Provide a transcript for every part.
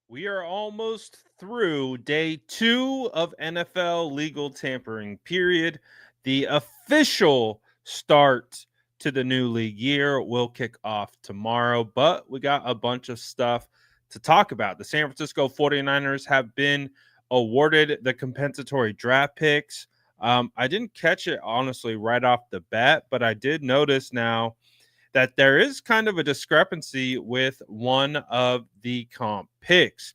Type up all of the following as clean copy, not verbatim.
We are almost through day 2 of NFL legal tampering period. The official start to the new league year will kick off tomorrow, but we got a bunch of stuff to talk about. The San Francisco 49ers have been awarded the compensatory draft picks. I didn't catch it, honestly, right off the bat, but I did notice now that there is kind of a discrepancy with one of the comp picks.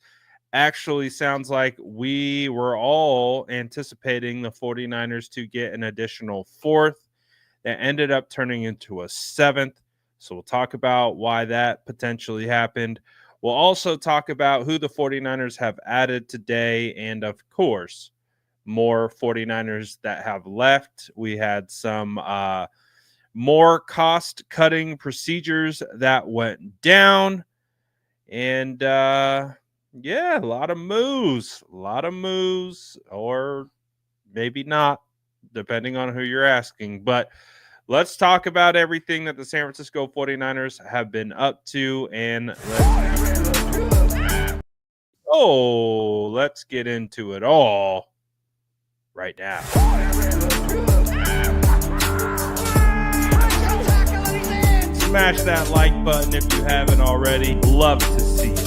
Actually, sounds like we were all anticipating the 49ers to get an additional fourth that ended up turning into a seventh. So we'll talk about why that potentially happened. We'll also talk about who the 49ers have added today. And of course, more 49ers that have left. We had some more cost cutting procedures that went down. And yeah, a lot of moves, or maybe not, depending on who you're asking. But let's talk about everything that the San Francisco 49ers have been up to. And let's get into it all right now. Smash that like button if you haven't already. Love to see it.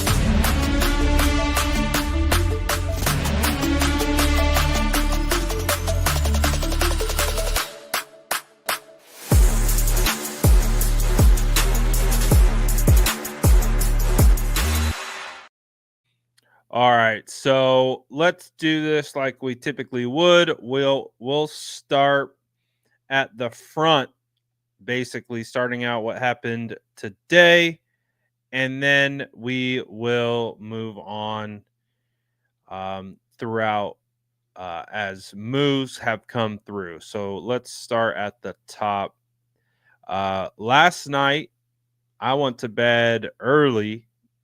All right, so let's do this like we typically would. We'll start at the front, basically starting out what happened today, and then we will move on throughout as moves have come through. So let's start at the top. Last night, I went to bed earlier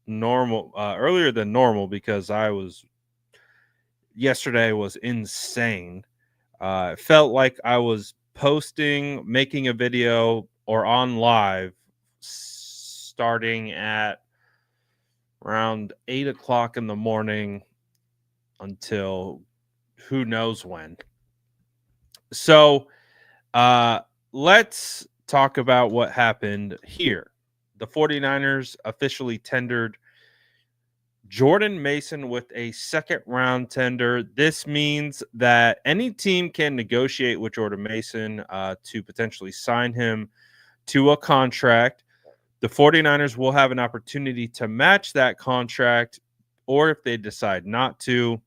than normal because yesterday was insane. It felt like I was making a video or on live starting at around 8 o'clock in the morning until who knows when. So let's talk about what happened here. The 49ers officially tendered Jordan Mason with a second round tender. This means that any team can negotiate with Jordan Mason to potentially sign him to a contract. The 49ers will have an opportunity to match that contract, or if they decide not to,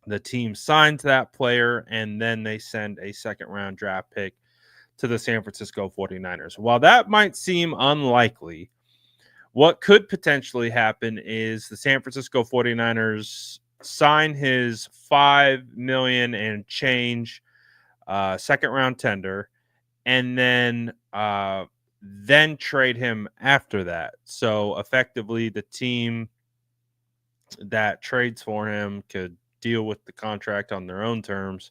the team signs that player and then they send a second round draft pick to the San Francisco 49ers. While that might seem unlikely, what could potentially happen is the San Francisco 49ers sign his $5 million and change second round tender, and then trade him after that. So effectively, the team that trades for him could deal with the contract on their own terms,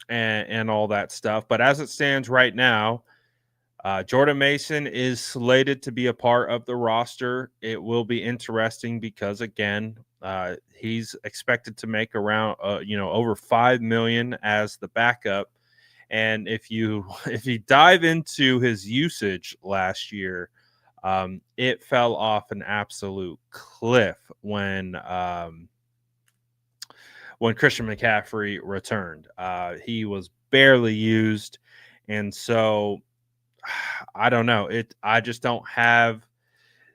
and all that stuff. But as it stands right now, Jordan Mason is slated to be a part of the roster. It will be interesting because, again, he's expected to make around over $5 million as the backup. And if you dive into his usage last year, it fell off an absolute cliff when Christian McCaffrey returned. He was barely used, and so I don't know. I just don't have,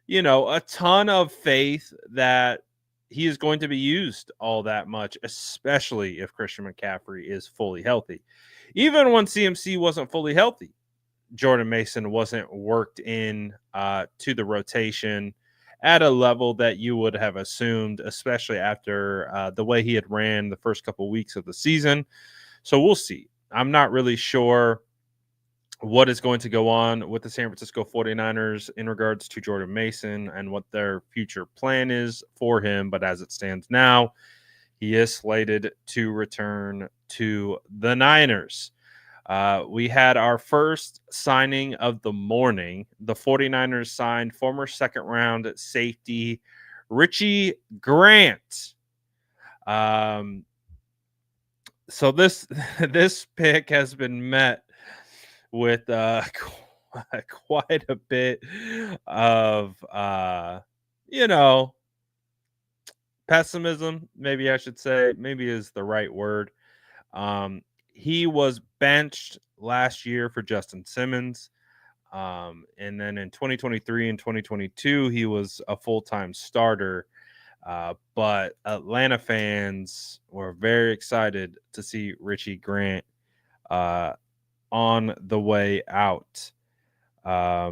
a ton of faith that he is going to be used all that much, especially if Christian McCaffrey is fully healthy. Even when CMC wasn't fully healthy, Jordan Mason wasn't worked in to the rotation at a level that you would have assumed, especially after the way he had ran the first couple weeks of the season. So we'll see. I'm not really sure what is going to go on with the San Francisco 49ers in regards to Jordan Mason and what their future plan is for him. But as it stands now, he is slated to return to the Niners. We had our first signing of the morning. The 49ers signed former second-round safety Richie Grant. So this pick has been met with quite a bit of pessimism, maybe I should say, maybe is the right word. He was benched last year for Justin Simmons. And then in 2023 and 2022, he was a full-time starter. But Atlanta fans were very excited to see Richie Grant on the way out. I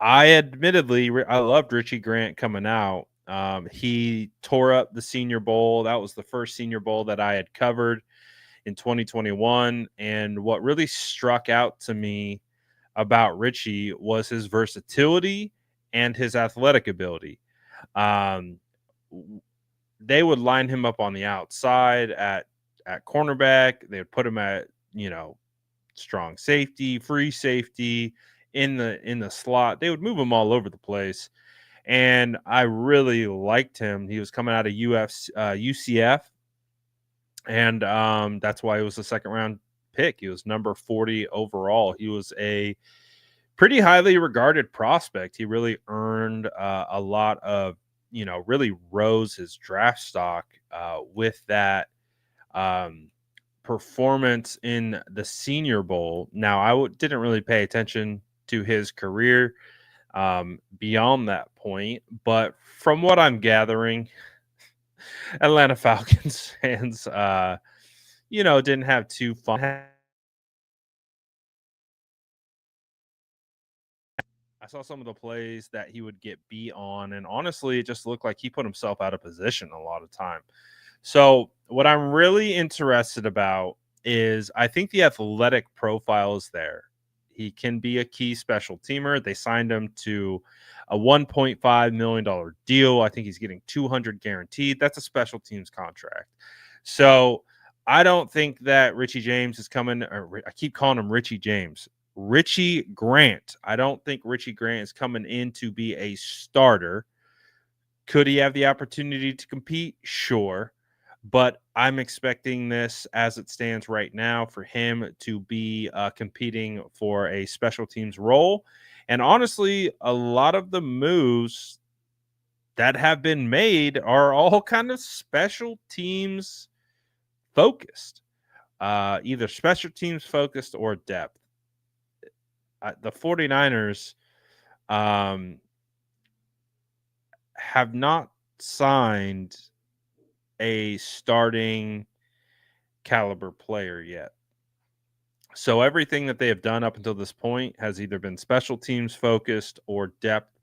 admittedly, I loved Richie Grant coming out. He tore up the Senior Bowl. That was the first Senior Bowl that I had covered in 2021. And what really struck out to me about Richie was his versatility and his athletic ability. Um, they would line him up on the outside at cornerback. They would put him at, strong safety, free safety, in the slot. They would move him all over the place. And I really liked him. He was coming out of UCF. And that's why he was a second round pick. He was number 40 overall. He was a pretty highly regarded prospect. He really earned a lot of, really rose his draft stock with that performance in the Senior Bowl. Now, I didn't really pay attention to his career beyond that point, but from what I'm gathering, Atlanta Falcons fans, didn't have too fun. I saw some of the plays that he would get beat on, and honestly, it just looked like he put himself out of position a lot of time. So, what I'm really interested about is I think the athletic profile is there. He can be a key special teamer. They signed him to a $1.5 million deal. I think he's getting 200 guaranteed. That's a special teams contract. So, I don't think that Richie James is coming, or I keep calling him Richie James. Richie Grant. I don't think Richie Grant is coming in to be a starter. Could he have the opportunity to compete? Sure. But I'm expecting this, as it stands right now, for him to be competing for a special teams role. And honestly, a lot of the moves that have been made are all kind of special teams focused, either special teams focused or depth. The 49ers have not signed a starting caliber player yet. So everything that they have done up until this point has either been special teams focused or depth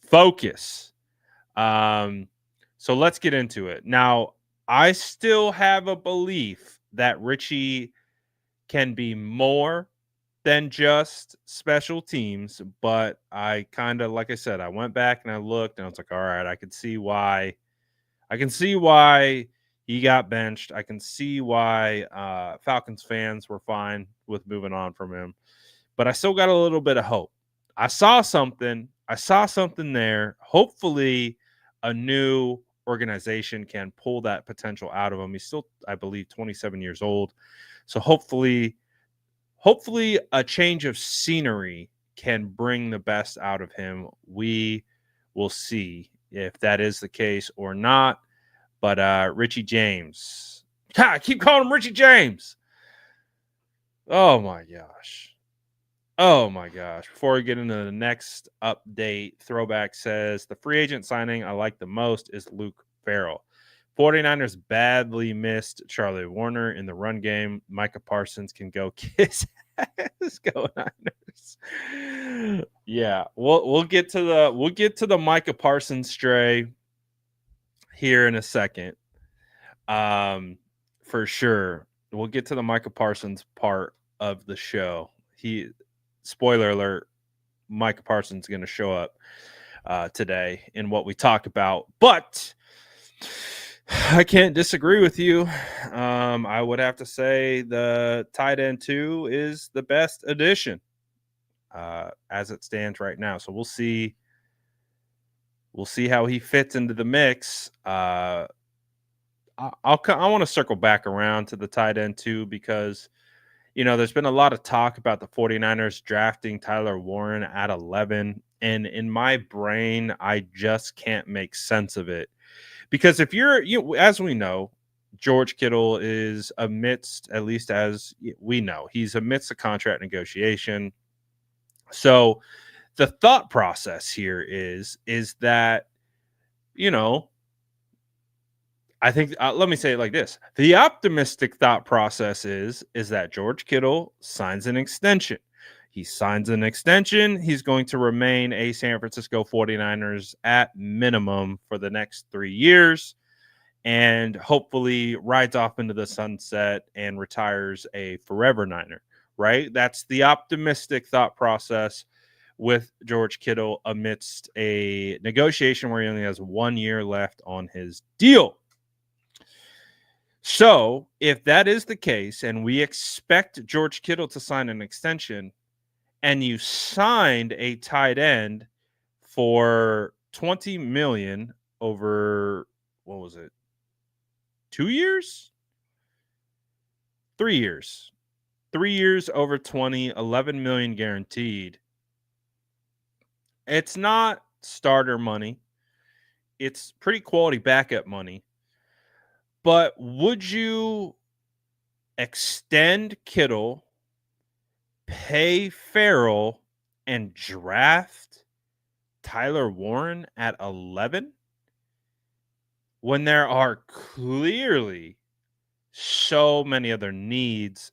focus. So let's get into it. Now, I still have a belief that Richie can be more than just special teams, but I kind of, like I said, I went back and I looked and I was like, all right, I can see why he got benched. I can see why Falcons fans were fine with moving on from him, but I still got a little bit of hope. I saw something there. Hopefully a new organization can pull that potential out of him. He's still, I believe, 27 years old. So hopefully a change of scenery can bring the best out of him. We will see if that is the case or not. But Richie James, I keep calling him Richie James. Oh my gosh. Before we get into the next update, Throwback says the free agent signing I like the most is Luke Farrell. 49ers badly missed Charlie Warner in the run game. Micah Parsons can go kiss ass. Go Niners. Yeah, we'll get to the Micah Parsons stray here in a second. For sure. We'll get to the Micah Parsons part of the show. Spoiler alert, Micah Parsons is going to show up today in what we talk about, but I can't disagree with you. I would have to say the tight end 2 is the best addition as it stands right now. So we'll see We'll see how he fits into the mix. I want to circle back around to the tight end too, because there's been a lot of talk about the 49ers drafting Tyler Warren at 11, and in my brain I just can't make sense of it. Because if as we know, George Kittle is amidst, at least as we know, he's amidst a contract negotiation. So the thought process here is that, I think, let me say it like this. The optimistic thought process is that George Kittle signs an extension. He signs an extension. He's going to remain a San Francisco 49ers at minimum for the next 3 years, and hopefully rides off into the sunset and retires a forever Niner, right? That's the optimistic thought process with George Kittle amidst a negotiation where he only has 1 year left on his deal. So if that is the case, and we expect George Kittle to sign an extension, and you signed a tight end for $20 million over, what was it, 2 years? 3 years. 3 years over 20, 11 million guaranteed. It's not starter money. It's pretty quality backup money. But would you extend Kittle, pay Farrell, and draft Tyler Warren at 11 when there are clearly so many other needs?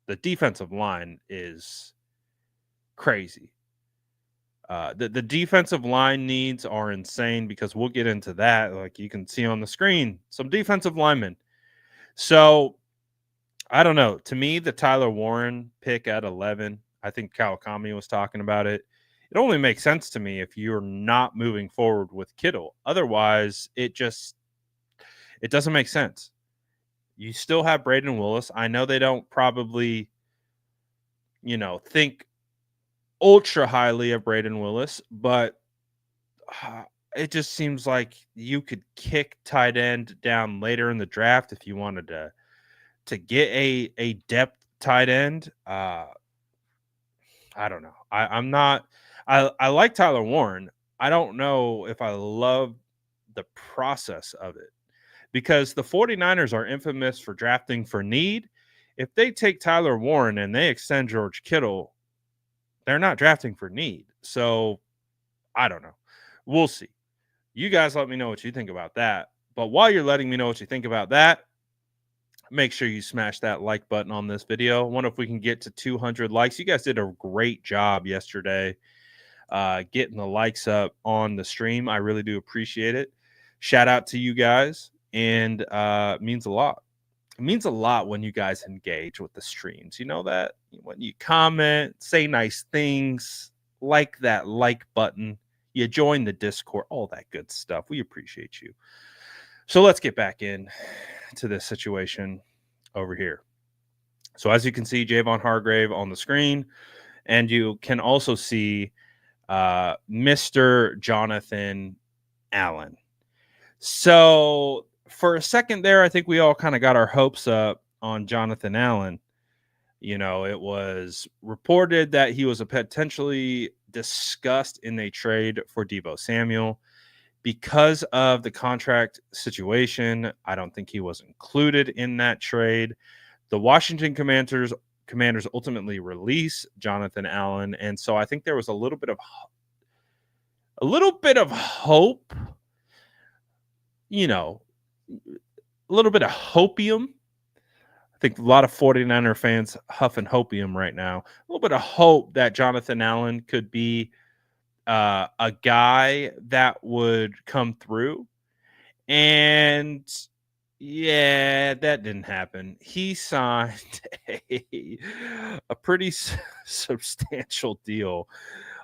The defensive line is crazy. The defensive line needs are insane, because we'll get into that. Like you can see on the screen, some defensive linemen. So I don't know. To me, the Tyler Warren pick at 11, I think Kawakami was talking about it. It only makes sense to me if you're not moving forward with Kittle. Otherwise, it doesn't make sense. You still have Braden Willis. I know they don't probably, think ultra highly of Braden Willis, but it just seems like you could kick tight end down later in the draft if you wanted to get a depth tight end. I don't know. I like Tyler Warren. I don't know if I love the process of it, because the 49ers are infamous for drafting for need. If they take Tyler Warren and they extend George Kittle, they're not drafting for need. So I don't know. We'll see. You guys let me know what you think about that. But while you're letting me know what you think about that, make sure you smash that like button on this video. I wonder if we can get to 200 likes. You guys did a great job yesterday getting the likes up on the stream. I really do appreciate it. Shout out to you guys. And it means a lot. It means a lot when you guys engage with the streams. You know that? When you comment, say nice things, like that like button, you join the Discord, all that good stuff. We appreciate you. So let's get back in to this situation over here. So as you can see, Javon Hargrave on the screen, and you can also see Mr. Jonathan Allen. So for a second there, I think we all kind of got our hopes up on Jonathan Allen. It was reported that he was potentially discussed in a trade for Deebo Samuel. Because of the contract situation, I don't think he was included in that trade. The Washington Commanders ultimately release Jonathan Allen, and so I think there was a little bit of hope, a little bit of hopium. I think a lot of 49er fans huffing hopium right now. A little bit of hope that Jonathan Allen could be a guy that would come through. And yeah, that didn't happen. He signed a pretty substantial deal.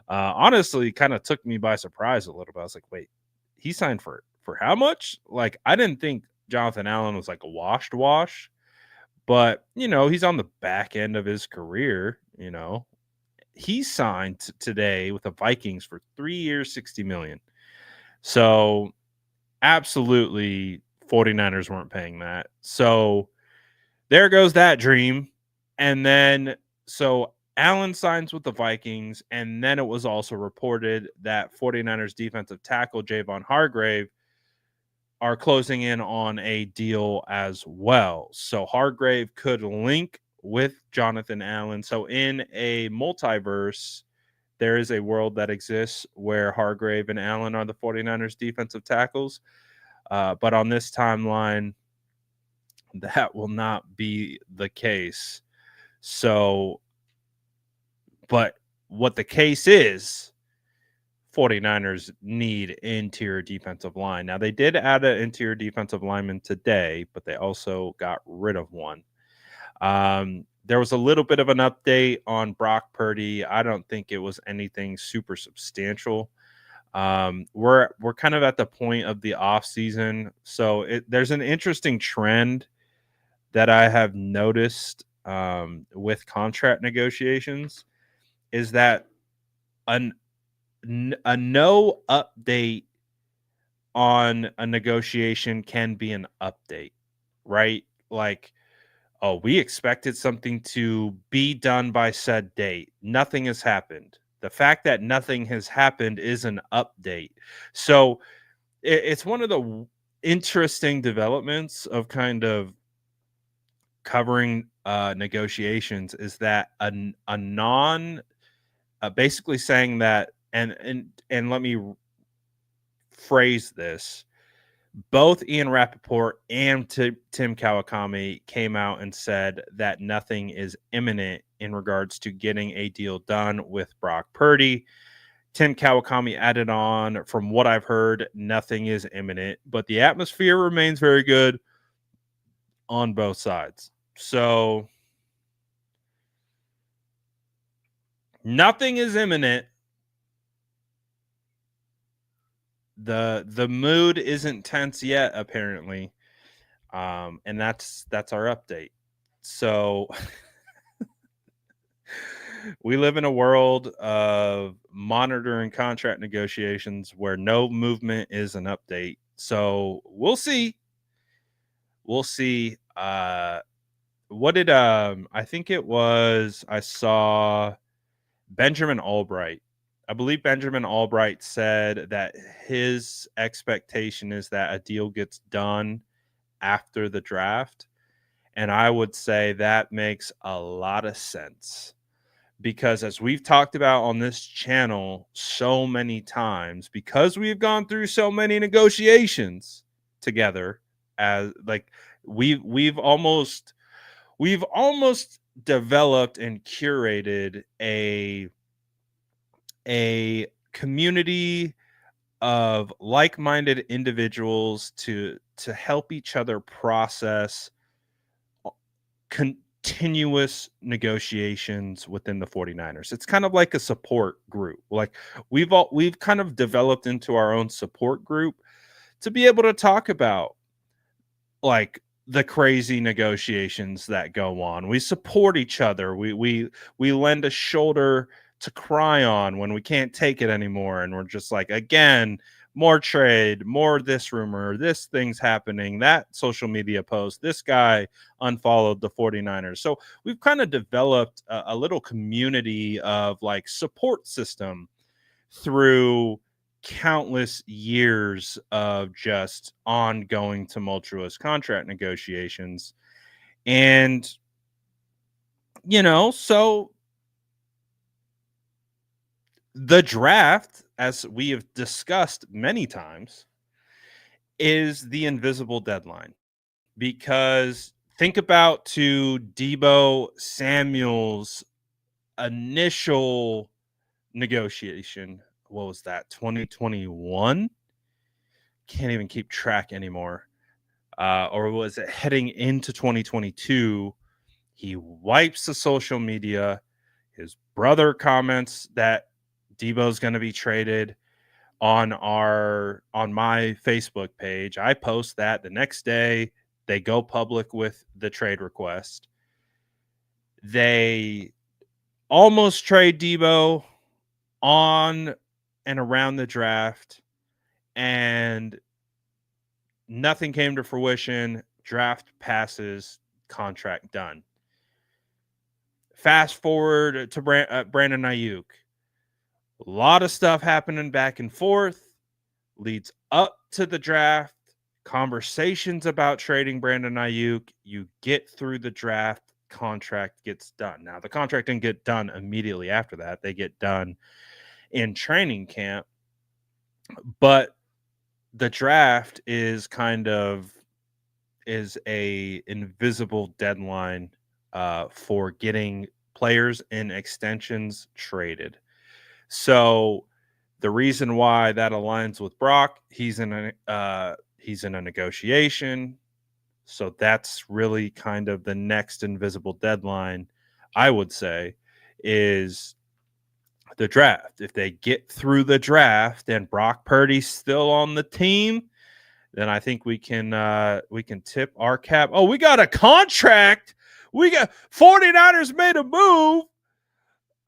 Honestly, kind of took me by surprise a little bit. I was like, wait, he signed for how much? Like, I didn't think Jonathan Allen was like a wash, but he's on the back end of his career. He signed today with the Vikings for 3 years, $60 million. So absolutely 49ers weren't paying that. So there goes that dream. And then so Allen signs with the Vikings, and then it was also reported that 49ers defensive tackle Javon Hargrave are closing in on a deal as well. So Hargrave could link with Jonathan Allen. So in a multiverse, there is a world that exists where Hargrave and Allen are the 49ers defensive tackles. But on this timeline, that will not be the case. So, but what the case is, 49ers need interior defensive line. Now, they did add an interior defensive lineman today, but they also got rid of one. There was a little bit of an update on Brock Purdy. I don't think it was anything super substantial. We're kind of at the point of the off season, so there's an interesting trend that I have noticed with contract negotiations is that a no update on a negotiation can be an update, right? Like, oh, we expected something to be done by said date. Nothing has happened. The fact that nothing has happened is an update. So it's one of the interesting developments of kind of covering negotiations is that a non basically saying that and let me phrase this. Both Ian Rappaport and Tim Kawakami came out and said that nothing is imminent in regards to getting a deal done with Brock Purdy. Tim Kawakami added on, from what I've heard, nothing is imminent, but the atmosphere remains very good on both sides. So nothing is imminent. The mood isn't tense yet, apparently. And that's our update. So we live in a world of monitoring contract negotiations where no movement is an update. So we'll see. We'll see. What did I think it was I saw Benjamin Albright. I believe Benjamin Albright said that his expectation is that a deal gets done after the draft. And I would say that makes a lot of sense because, as we've talked about on this channel so many times, because we've gone through so many negotiations together, as like we've almost developed and curated a community of like-minded individuals to help each other process continuous negotiations within the 49ers. It's kind of like a support group. Like we've kind of developed into our own support group to be able to talk about like the crazy negotiations that go on. We support each other. We lend a shoulder to cry on when we can't take it anymore and we're just like, again, more trade, more this rumor, this thing's happening, that social media post, this guy unfollowed the 49ers. So we've kind of developed a little community of like support system through countless years of just ongoing tumultuous contract negotiations. And, so the draft, as we have discussed many times, is the invisible deadline. Because think about to Deebo Samuel's initial negotiation. What was that? 2021? Can't even keep track anymore. Or was it heading into 2022? He wipes the social media. His brother comments that Deebo's going to be traded on my Facebook page. I post that the next day. They go public with the trade request. They almost trade Deebo on and around the draft. and nothing came to fruition. Draft passes, contract done. Fast forward to Brandon Ayuk. A lot of stuff happening back and forth, leads up to the draft, conversations about trading Brandon Ayuk. You get through the draft, contract gets done. Now, the contract didn't get done immediately after that. They get done in training camp, but the draft is a invisible deadline for getting players and extensions traded. So the reason why that aligns with Brock, he's in a negotiation. So that's really kind of the next invisible deadline, I would say, is the draft. If they get through the draft and Brock Purdy's still on the team, then I think we can tip our cap. Oh, we got a contract. We got 49ers made a move.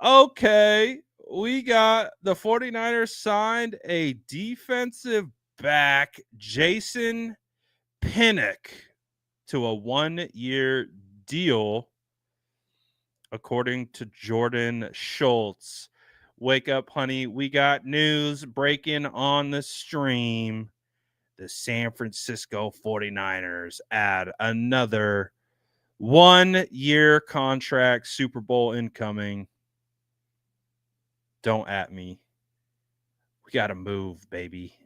Okay. We got the 49ers signed a defensive back, Jason Pinnock, to a 1-year deal, according to Jordan Schultz. Wake up, honey. We got news breaking on the stream. The San Francisco 49ers add another 1-year contract, Super Bowl incoming. Don't at me. We got to move, baby.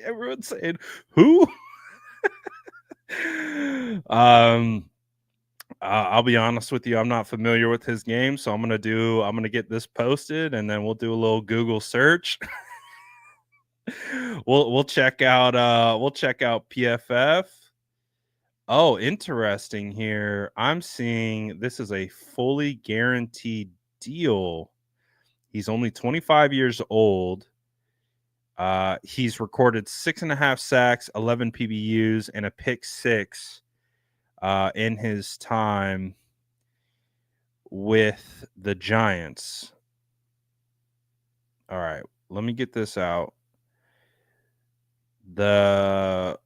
Everyone's saying, who? I'll be honest with you. I'm not familiar with his game, so I'm gonna get this posted, and then we'll do a little Google search. we'll check out PFF. Oh, interesting here. I'm seeing this is a fully guaranteed deal. He's only 25 years old. He's recorded 6.5 sacks, 11 PBUs, and a pick 6 in his time with the Giants. All right, let me get this out. The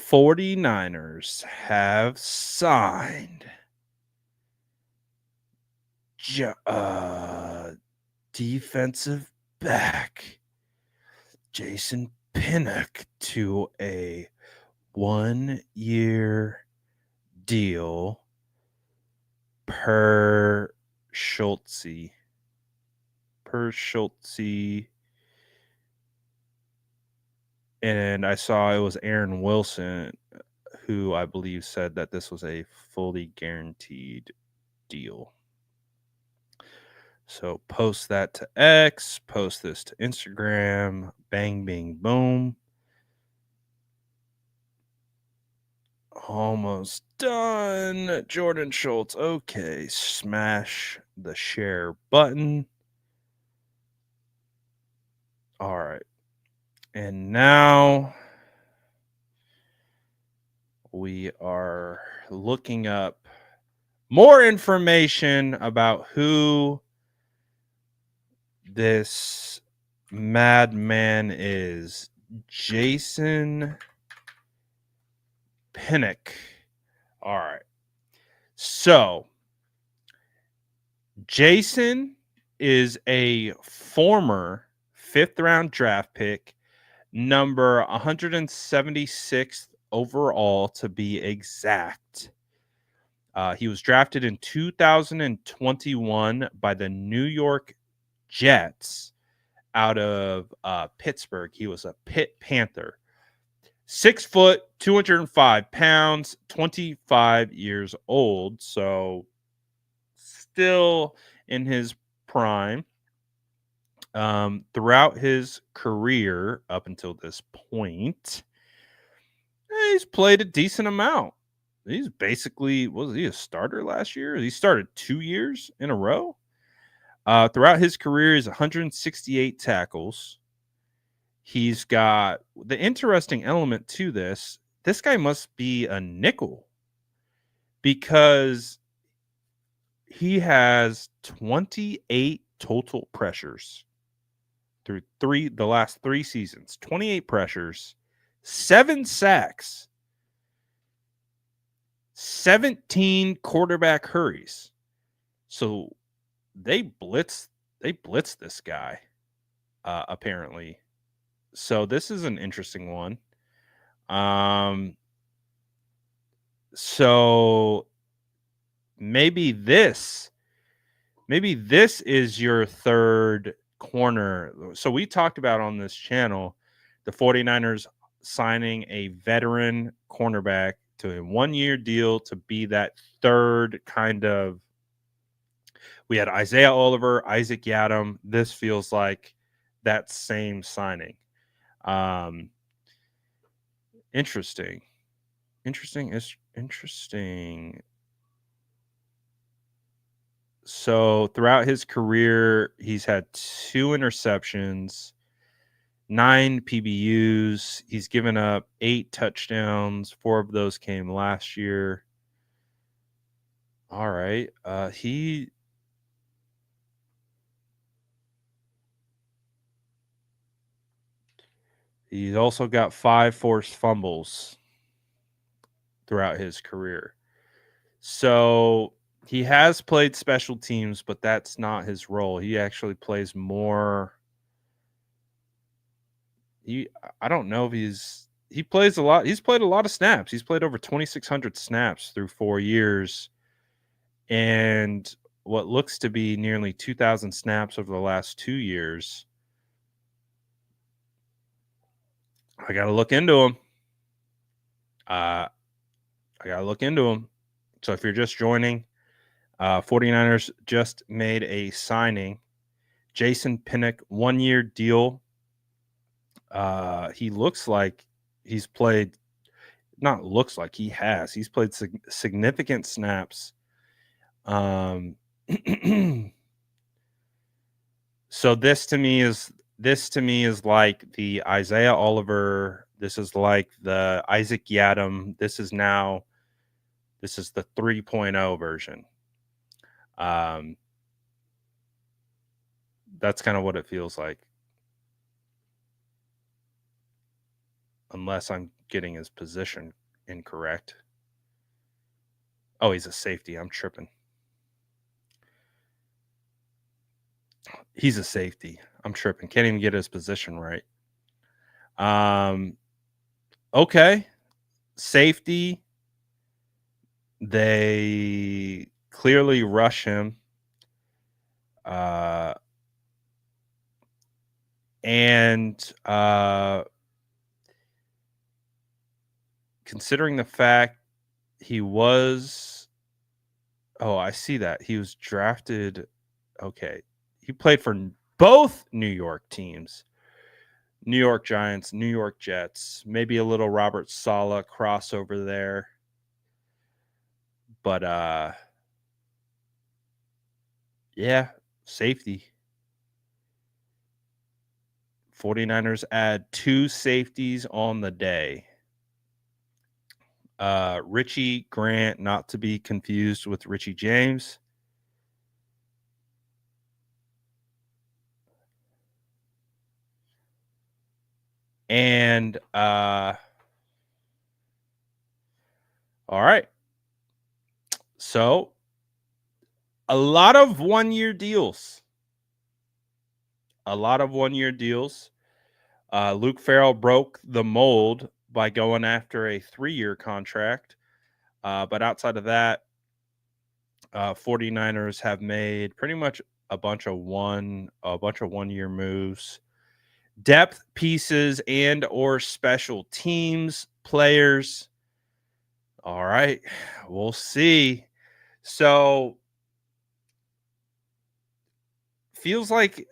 49ers have signed defensive back Jason Pinnock to a 1-year deal per Schultz. And I saw it was Aaron Wilson who I believe said that this was a fully guaranteed deal. So post that to X, post this to Instagram, bang, bing, boom. Almost done. Jordan Schultz. Okay, smash the share button. All right. And now we are looking up more information about who this madman is. Jason Pinnock. All right. So, Jason is a former 5th-round draft pick, number 176th overall to be exact. He was drafted in 2021 by the New York Jets out of Pittsburgh. He was a Pitt Panther. 6 foot, 205 pounds, 25 years old. So still in his prime. Throughout his career up until this point, he's played a decent amount. He's basically, was he a starter last year? He started 2 years in a row. Throughout his career, he's 168 tackles. He's got the interesting element to this. This guy must be a nickel because he has 28 total pressures. through the last 3 seasons. 28 pressures, 7 sacks, 17 quarterback hurries. So they blitz this guy, apparently. So this is an interesting one. So maybe this is your third corner. So we talked about on this channel the 49ers signing a veteran cornerback to a 1-year deal to be that third kind of. We had Isaiah Oliver, Isaac Yiadom. This feels like that same signing. Interesting. So throughout his career, he's had 2 interceptions, 9 PBUs. He's given up 8 touchdowns. 4 of those came last year. All right. He's also got 5 forced fumbles throughout his career. So he has played special teams, but that's not his role. He actually plays more. I don't know if he plays a lot. He's played a lot of snaps. He's played over 2,600 snaps through 4 years, and what looks to be nearly 2,000 snaps over the last 2 years. I got to look into him. So if you're just joining, 49ers just made a signing. Jason Pinnock, 1-year deal. He looks like he's played, not looks like he has. He's played significant snaps. So this to me is like the Isaiah Oliver. This is like the Isaac Yiadom. This is the 3.0 version. That's kind of what it feels like. Unless I'm getting his position incorrect. Oh, he's a safety. I'm tripping. He's a safety. I'm tripping. Can't even get his position right. Okay. Safety. They clearly rush him. Considering the fact he was, I see that he was drafted. Okay. He played for both New York teams, New York Giants, New York Jets, maybe a little Robert Saleh crossover there. But yeah, safety. 49ers add 2 safeties on the day. Richie Grant, not to be confused with Richie James. And all right. So a lot of 1-year deals. Luke Farrell broke the mold by going after a 3-year contract. But outside of that, 49ers have made pretty much a bunch of 1-year moves. Depth pieces and or special teams players. All right, we'll see. So feels like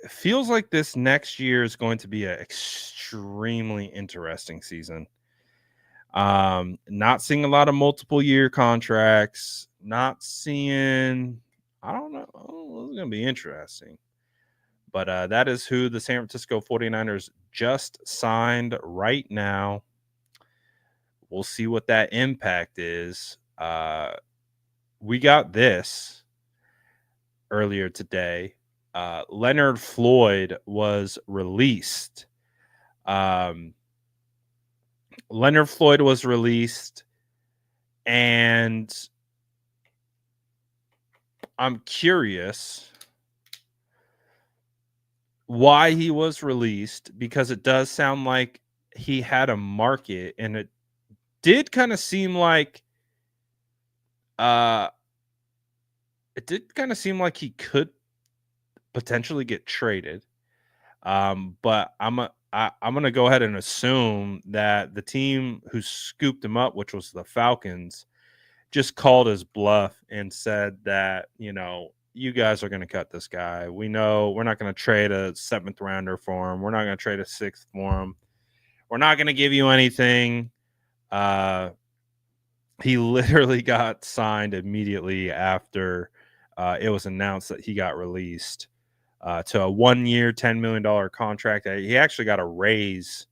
this next year is going to be an extremely interesting season. Not seeing a lot of multiple year contracts. Not seeing. I don't know. It's going to be interesting. But that is who the San Francisco 49ers just signed right now. We'll see what that impact is. We got this earlier today. Leonard Floyd was released. Leonard Floyd was released, and I'm curious why he was released, because it does sound like he had a market, and it did kind of seem like uh he could potentially get traded. But I'm gonna go ahead and assume that the team who scooped him up, which was the Falcons, just called his bluff and said that, you guys are gonna cut this guy. We know we're not gonna trade a 7th rounder for him. We're not gonna trade a 6th for him. We're not gonna give you anything. He literally got signed immediately after it was announced that he got released to a 1-year, $10 million contract. He actually got a raise,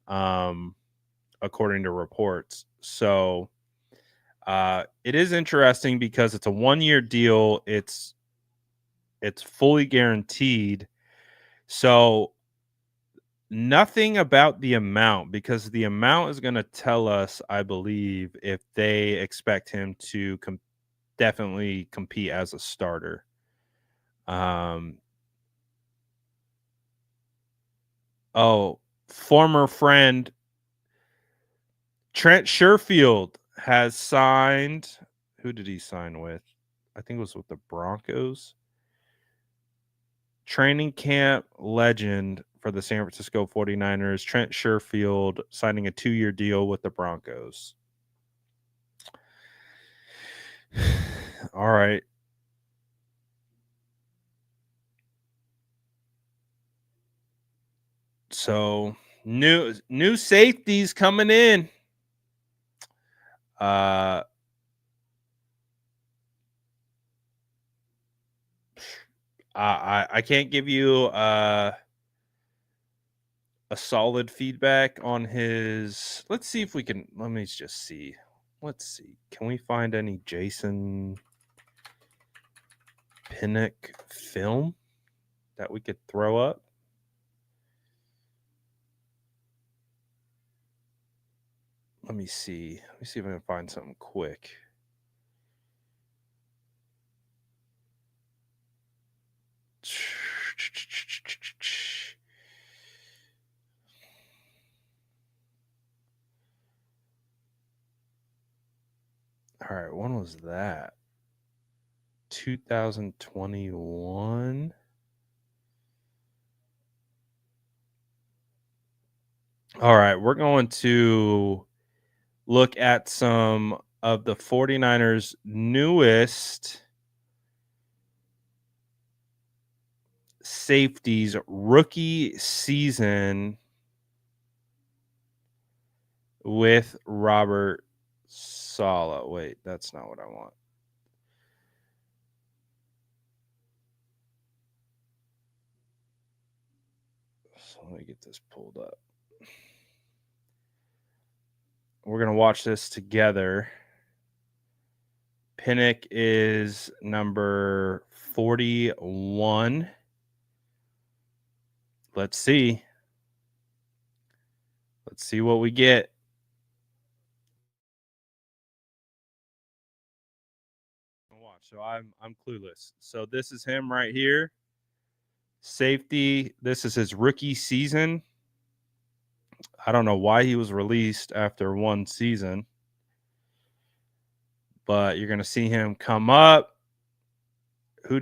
according to reports. So it is interesting because it's a 1-year deal. It's fully guaranteed. So nothing about the amount, because the amount is going to tell us, I believe, if they expect him to definitely compete as a starter. Former friend Trent Sherfield has signed. Who did he sign with? I think it was with the Broncos. Training camp legend for the San Francisco 49ers, Trent Sherfield, signing a 2-year deal with the Broncos. All right. So new safeties coming in. I can't give you a solid feedback on his. Let's see if we can. Let me just see. Let's see. Can we find any Jason Pinnock film that we could throw up? Let me see. Let me see if I can find something quick. All right, when was that? 2021. All right, we're going to look at some of the 49ers' newest safeties rookie season with Robert Saleh. Wait, that's not what I want. So let me get this pulled up. We're going to watch this together. Pinnock is number 41. Let's see. Let's see what we get. Watch. So I'm clueless. So this is him right here. Safety. This is his rookie season. I don't know why he was released after one season, but you're going to see him come up. Who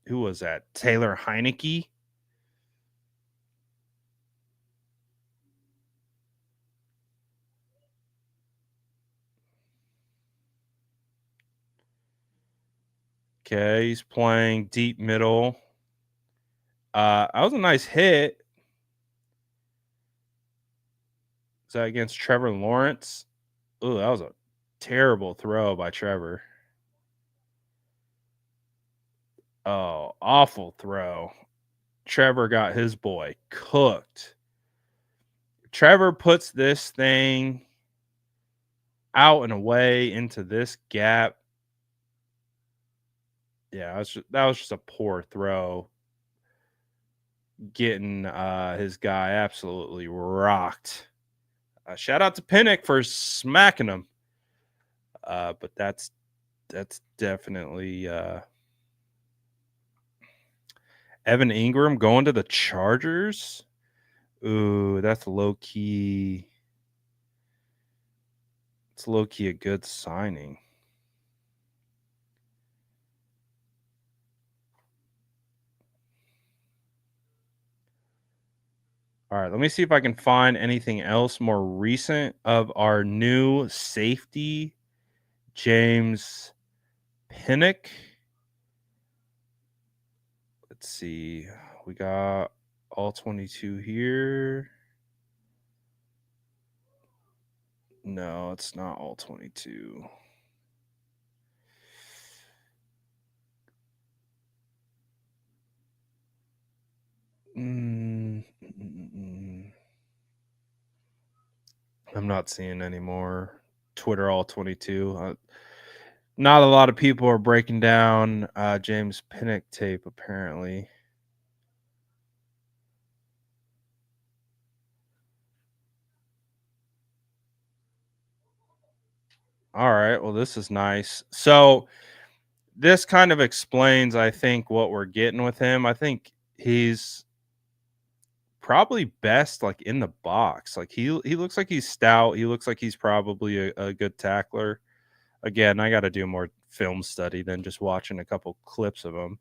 was that? Taylor Heineke. Okay, he's playing deep middle. That was a nice hit. Is that against Trevor Lawrence? Oh, that was a terrible throw by Trevor. Oh, awful throw. Trevor got his boy cooked. Trevor puts this thing out and away into this gap. Yeah, that was just a poor throw. getting his guy absolutely rocked. Shout out to Pinnock for smacking him. But that's definitely Evan Ingram going to the Chargers. Ooh, that's low key. It's low key a good signing. All right, let me see if I can find anything else more recent of our new safety, James Pinnock. Let's see. We got all 22 here. No, it's not all 22. I'm not seeing any more Twitter all 22. Not a lot of people are breaking down James Pinnock tape, apparently. All right. Well, this is nice. So this kind of explains, I think, what we're getting with him. I think he's probably best like in the box. Like he looks like he's stout. He looks like he's probably a good tackler. Again, I got to do more film study than just watching a couple clips of him.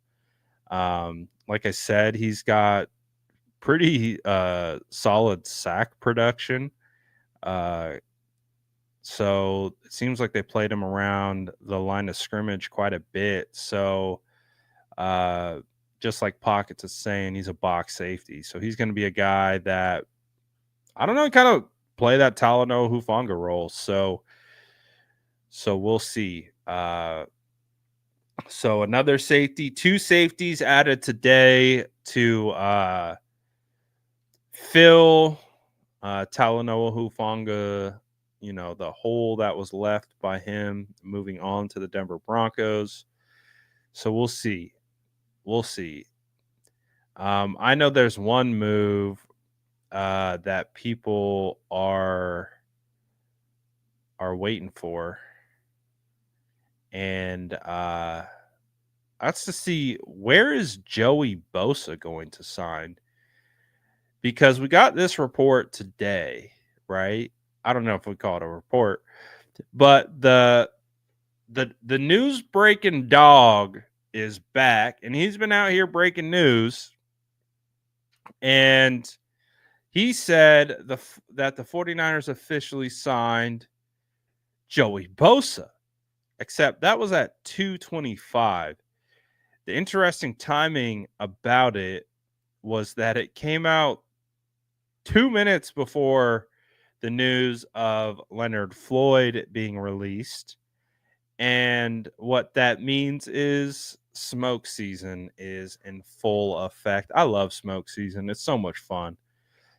Like I said, he's got pretty solid sack production. So it seems like they played him around the line of scrimmage quite a bit. So just like Pockets is saying, he's a box safety. So he's going to be a guy that, I don't know, kind of play that Talanoa Hufanga role. So we'll see. So another safety, 2 safeties added today to fill Talanoa Hufanga, the hole that was left by him moving on to the Denver Broncos. So we'll see. We'll see. I know there's one move that people are waiting for, and that's to see, where is Joey Bosa going to sign, because we got this report today, right? I don't know if we call it a report, but the news breaking dog is back, and he's been out here breaking news, and he said that the 49ers officially signed Joey Bosa, except that was at 2:25. The interesting timing about it was that it came out 2 minutes before the news of Leonard Floyd being released. And what that means is smoke season is in full effect. I love smoke season. It's so much fun.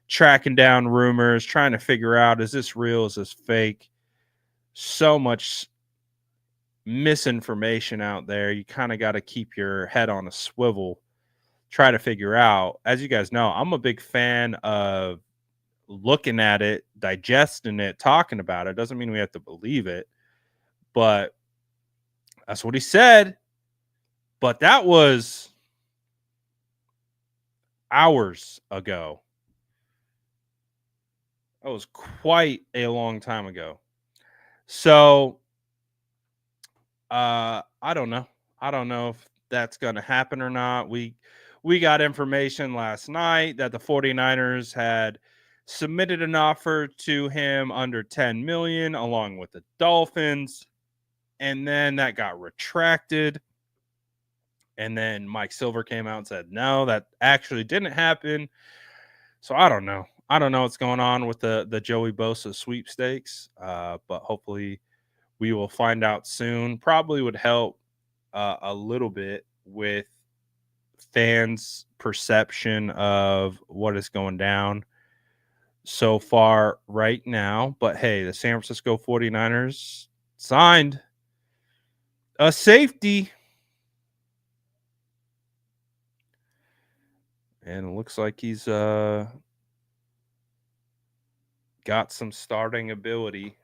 Tracking down rumors, trying to figure out, is this real? Is this fake? So much misinformation out there. You kind of got to keep your head on a swivel, try to figure out. As you guys know, I'm a big fan of looking at it, digesting it, talking about it. Doesn't mean we have to believe it, but that's what he said. But that was hours ago. That was quite a long time ago. So I don't know. I don't know if that's going to happen or not. We got information last night that the 49ers had submitted an offer to him under 10 million along with the Dolphins, and then that got retracted. And then Mike Silver came out and said, no, that actually didn't happen. So I don't know. I don't know what's going on with the Joey Bosa sweepstakes, but hopefully we will find out soon. Probably would help a little bit with fans' perception of what is going down so far right now. But hey, the San Francisco 49ers signed a safety. And it looks like he's got some starting ability.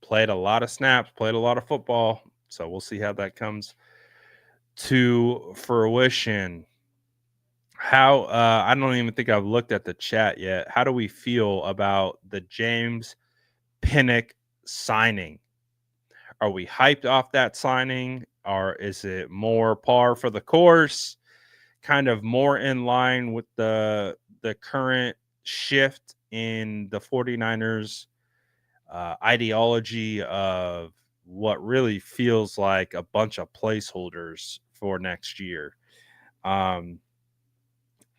Played a lot of snaps, played a lot of football. So we'll see how that comes to fruition. How I don't even think I've looked at the chat yet. How do we feel about the James Pinnock signing? Are we hyped off that signing, or is it more par for the course? Kind of more in line with the current shift in the 49ers ideology of what really feels like a bunch of placeholders for next year. Um,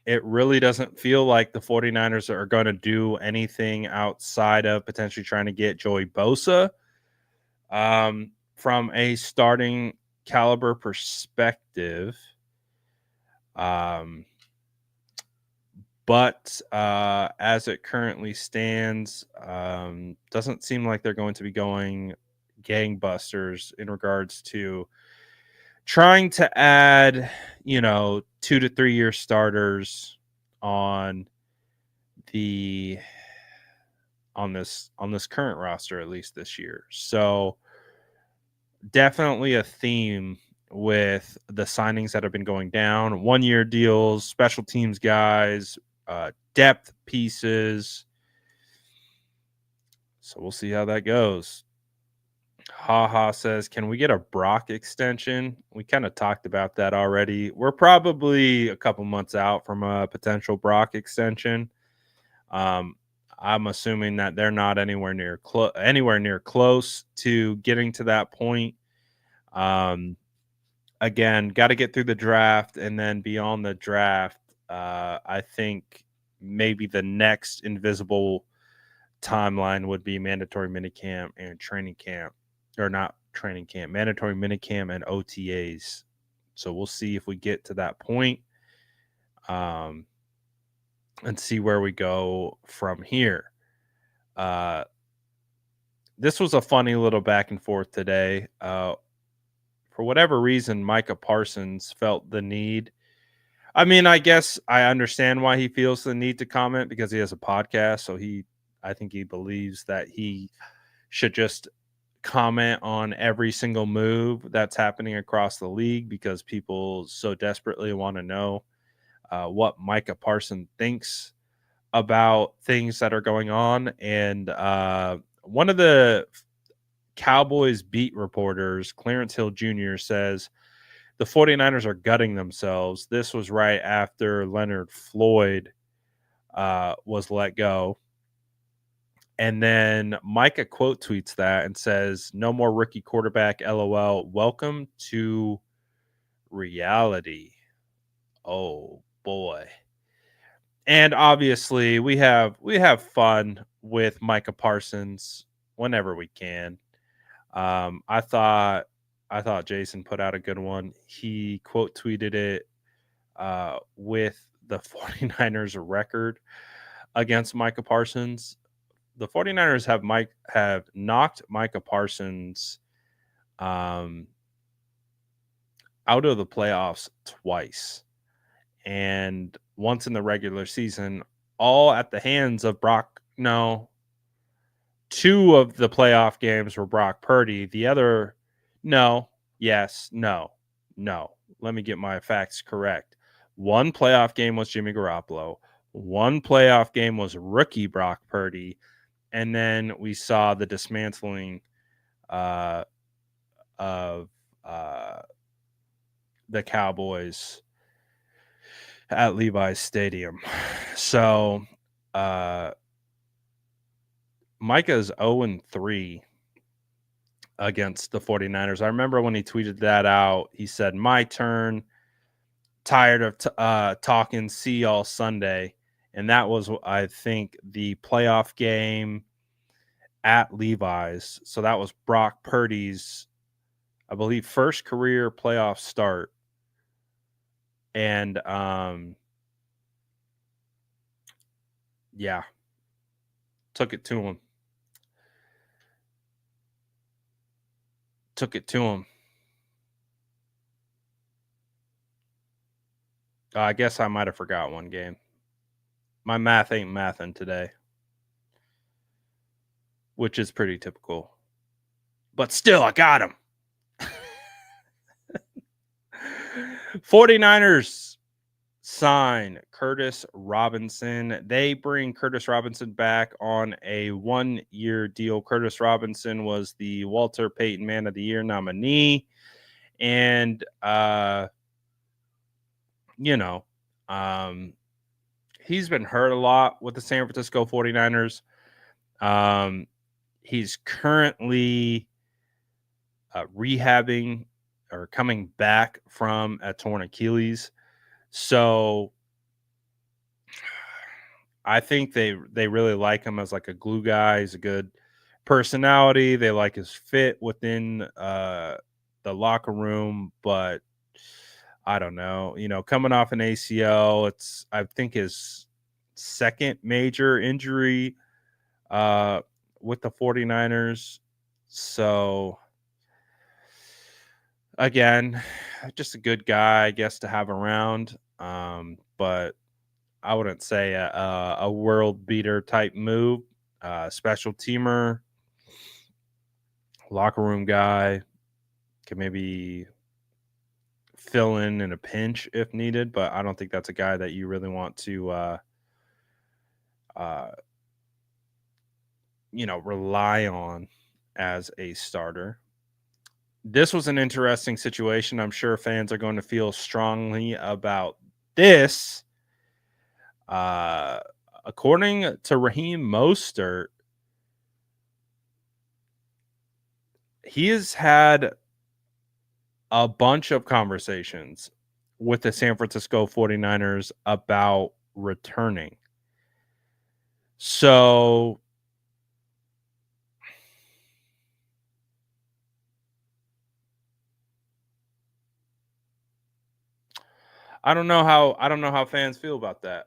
it really doesn't feel like the 49ers are going to do anything outside of potentially trying to get Joey Bosa. From a starting caliber perspective, um, but as it currently stands, doesn't seem like they're going to be going gangbusters in regards to trying to add, 2 to 3 year starters on the on this current roster, at least this year. So definitely a theme with the signings that have been going down: 1 year deals, special teams guys, depth pieces. So we'll see how that goes. Haha says, can we get a Brock extension? We kind of talked about that already. We're probably a couple months out from a potential Brock extension. Um, I'm assuming that they're not anywhere near close to getting to that point. Um, Again, got to get through the draft, and then beyond the draft, I think maybe the next invisible timeline would be mandatory minicamp and training camp, or not training camp, mandatory minicamp and OTAs. So we'll see if we get to that point, and see where we go from here. This was a funny little back and forth today. For whatever reason, Micah Parsons felt the need. I mean, I guess I understand why he feels the need to comment, because he has a podcast. So I think he believes that he should just comment on every single move that's happening across the league, because people so desperately want to know what Micah Parsons thinks about things that are going on. And one of the Cowboys beat reporters, Clarence Hill Jr., says the 49ers are gutting themselves. This was right after Leonard Floyd was let go. And then Micah quote tweets that and says, no more rookie quarterback, LOL. Welcome to reality. Oh boy. And obviously we have fun with Micah Parsons whenever we can. I thought Jason put out a good one. He quote tweeted it with the 49ers record against Micah Parsons. The 49ers have knocked Micah Parsons out of the playoffs twice, and once in the regular season, all at the hands of Brock. No, two of the playoff games were Brock Purdy. The other, no, yes, no. Let me get my facts correct. One playoff game was Jimmy Garoppolo. One playoff game was rookie Brock Purdy. And then we saw the dismantling of the Cowboys at Levi's Stadium. So Micah's 0-3 against the 49ers. I remember when he tweeted that out, he said, my turn, tired of talking, see y'all Sunday. And that was, I think, the playoff game at Levi's. So that was Brock Purdy's, I believe, first career playoff start. And yeah, took it to him. I guess I might have forgot one game. My math ain't mathin' today, which is pretty typical. But still, I got him. 49ers sign Curtis Robinson. They bring Curtis Robinson back on a 1-year deal. Curtis Robinson was the Walter Payton Man of the Year nominee. And, he's been hurt a lot with the San Francisco 49ers. He's currently rehabbing or coming back from a torn Achilles. So I think they really like him as like a glue guy. He's a good personality. They like his fit within the locker room, but I don't know. Coming off an ACL, it's I think his second major injury with the 49ers. So again, just a good guy, I guess, to have around. But I wouldn't say a world beater type move. Special teamer, locker room guy, can maybe fill in a pinch if needed, but I don't think that's a guy that you really want to, rely on as a starter. This was an interesting situation. I'm sure fans are going to feel strongly about this. According to Raheem Mostert, he has had a bunch of conversations with the San Francisco 49ers about returning. So I don't know how fans feel about that.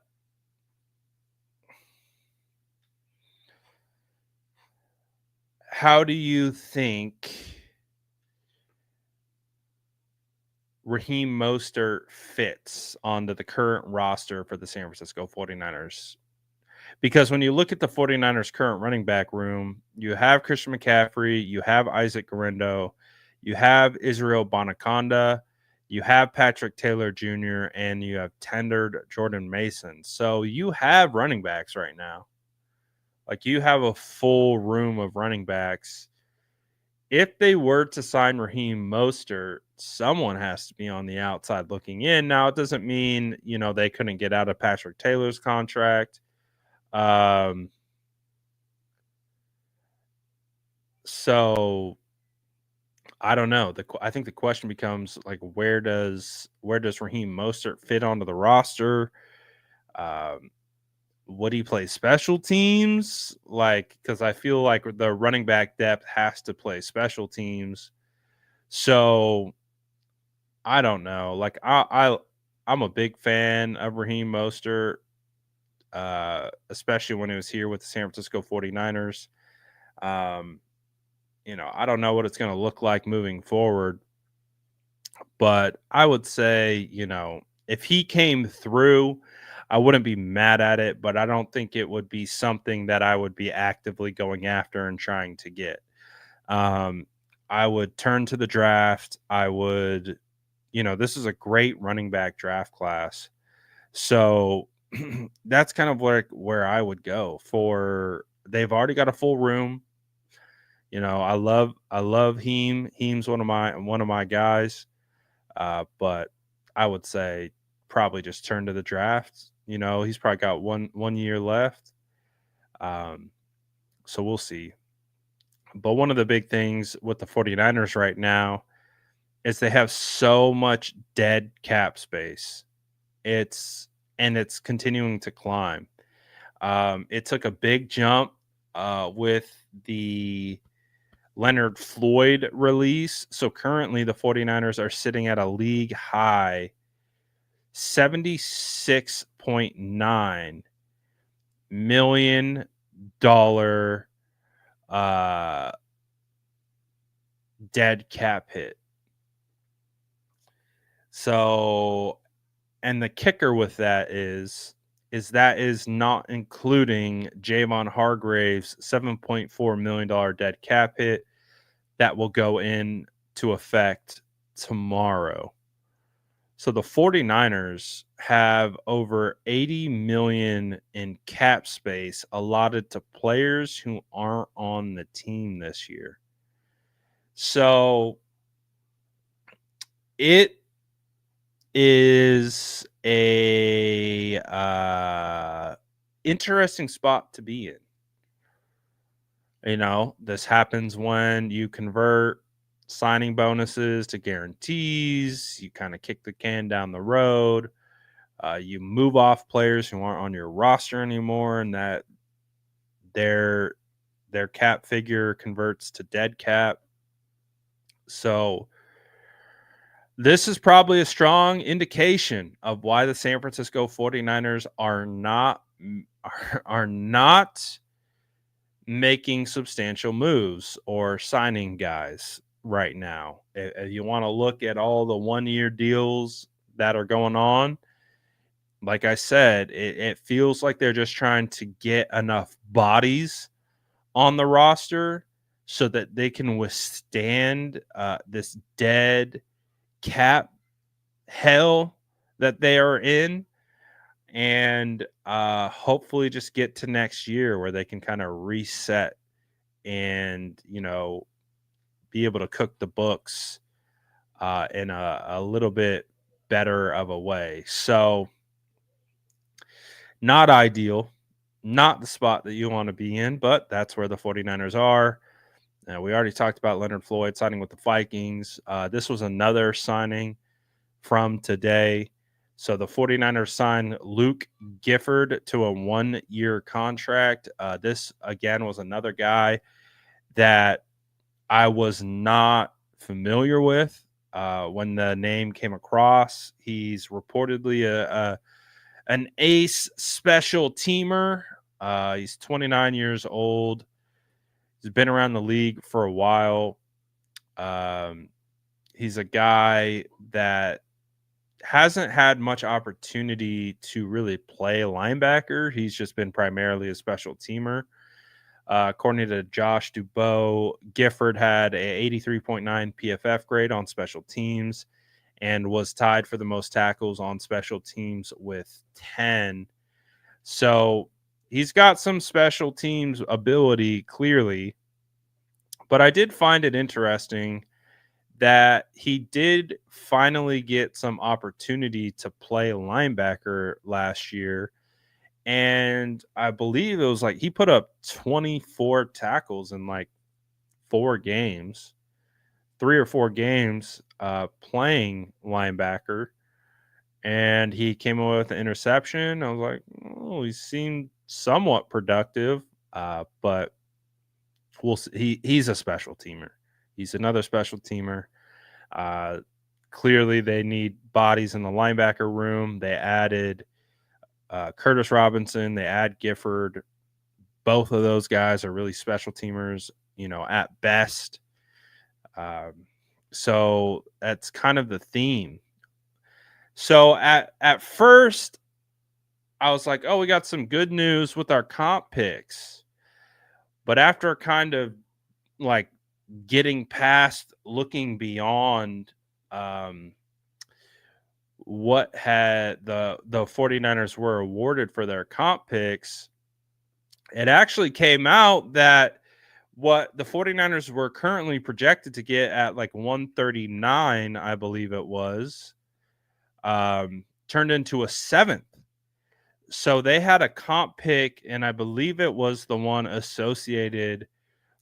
How do you think Raheem Mostert fits onto the current roster for the San Francisco 49ers? Because when you look at the 49ers current running back room, you have Christian McCaffrey, you have Isaac Guerrero, you have Israel Bonaconda, you have Patrick Taylor Jr., and you have tendered Jordan Mason. So you have running backs right now. Like, you have a full room of running backs. If they were to sign Raheem Mostert, someone has to be on the outside looking in. Now, it doesn't mean, they couldn't get out of Patrick Taylor's contract. So I don't know. I think the question becomes like, where does Raheem Mostert fit onto the roster? Um, would he play special teams? Like, because I feel like the running back depth has to play special teams. So I don't know. Like, I'm a big fan of Raheem Mostert, especially when he was here with the San Francisco 49ers. Um, I don't know what it's going to look like moving forward, but I would say, if he came through, I wouldn't be mad at it, but I don't think it would be something that I would be actively going after and trying to get. Um, I would turn to the draft. I would, this is a great running back draft class. So that's kind of where I would go for. They've already got a full room. I love Heem. Heem's one of my guys. But I would say probably just turn to the draft. He's probably got one year left. So we'll see. But one of the big things with the 49ers right now is they have so much dead cap space. It's continuing to climb. It took a big jump with the Leonard Floyd release. So currently the 49ers are sitting at a league high $76.9 million dead cap hit. So, And the kicker with that that is not including Javon Hargrave's $7.4 million dead cap hit that will go into effect tomorrow. So the 49ers have over 80 million in cap space allotted to players who aren't on the team this year. So it is a interesting spot to be in. You know, this happens when you convert signing bonuses to guarantees. You kind of kick the can down the road. You move off players who aren't on your roster anymore, and that their cap figure converts to dead cap. So this is probably a strong indication of why the San Francisco 49ers are not making substantial moves or signing guys right now. If you want to look at all the 1-year deals that are going on, like I said, it feels like they're just trying to get enough bodies on the roster so that they can withstand this dead cap hell that they are in, and hopefully just get to next year where they can kind of reset and, you know, be able to cook the books in a little bit better of a way. So not ideal, not the spot that you want to be in, but that's where the 49ers are. We already talked about Leonard Floyd signing with the Vikings. This was another signing from today. So the 49ers signed Luke Gifford to a 1-year contract. This, again, was another guy that I was not familiar with when the name came across. He's reportedly an ace special teamer. He's 29 years old. He's been around the league for a while. He's a guy that hasn't had much opportunity to really play linebacker. He's just been primarily a special teamer. According to Josh Dubow, Gifford had a 83.9 PFF grade on special teams and was tied for the most tackles on special teams with 10. So he's got some special teams ability, clearly. But I did find it interesting that he did finally get some opportunity to play linebacker last year. And I believe it was like he put up 24 tackles in like 4 games, 3 or 4 games playing linebacker. And he came away with an interception. I was like, oh, he seemed somewhat productive, but we'll see. He's a special teamer. He's another special teamer. Clearly, they need bodies in the linebacker room. They added Curtis Robinson. They add Gifford. Both of those guys are really special teamers, you know, at best. So that's kind of the theme. So at first, I was like, oh, we got some good news with our comp picks. But after kind of like getting past, looking beyond what had the 49ers were awarded for their comp picks, it actually came out that what the 49ers were currently projected to get at like 139, I believe it was, turned into a 7th. So they had a comp pick, and I believe it was the one associated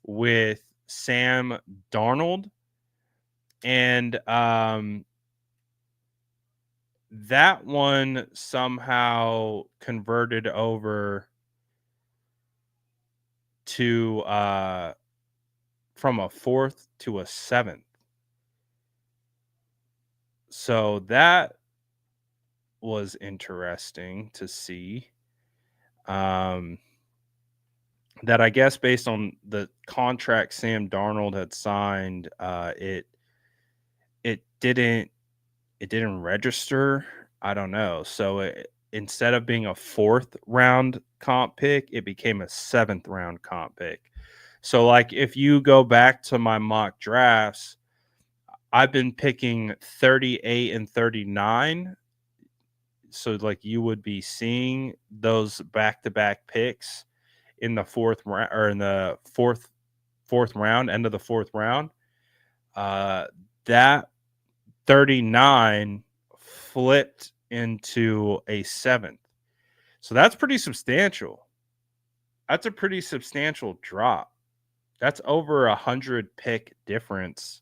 with Sam Darnold. And that one somehow converted over to from a 4th to a 7th. So that was interesting to see. That I guess based on the contract Sam Darnold had signed, it didn't register I don't know. So instead of being a 4th round comp pick, it became a 7th round comp pick. So like if you go back to my mock drafts, I've been picking 38 and 39. So like you would be seeing those back-to-back picks in the 4th round or in the fourth round, end of the 4th round. That 39 flipped into a 7th. So that's pretty substantial. That's a pretty substantial drop. That's over 100 pick difference.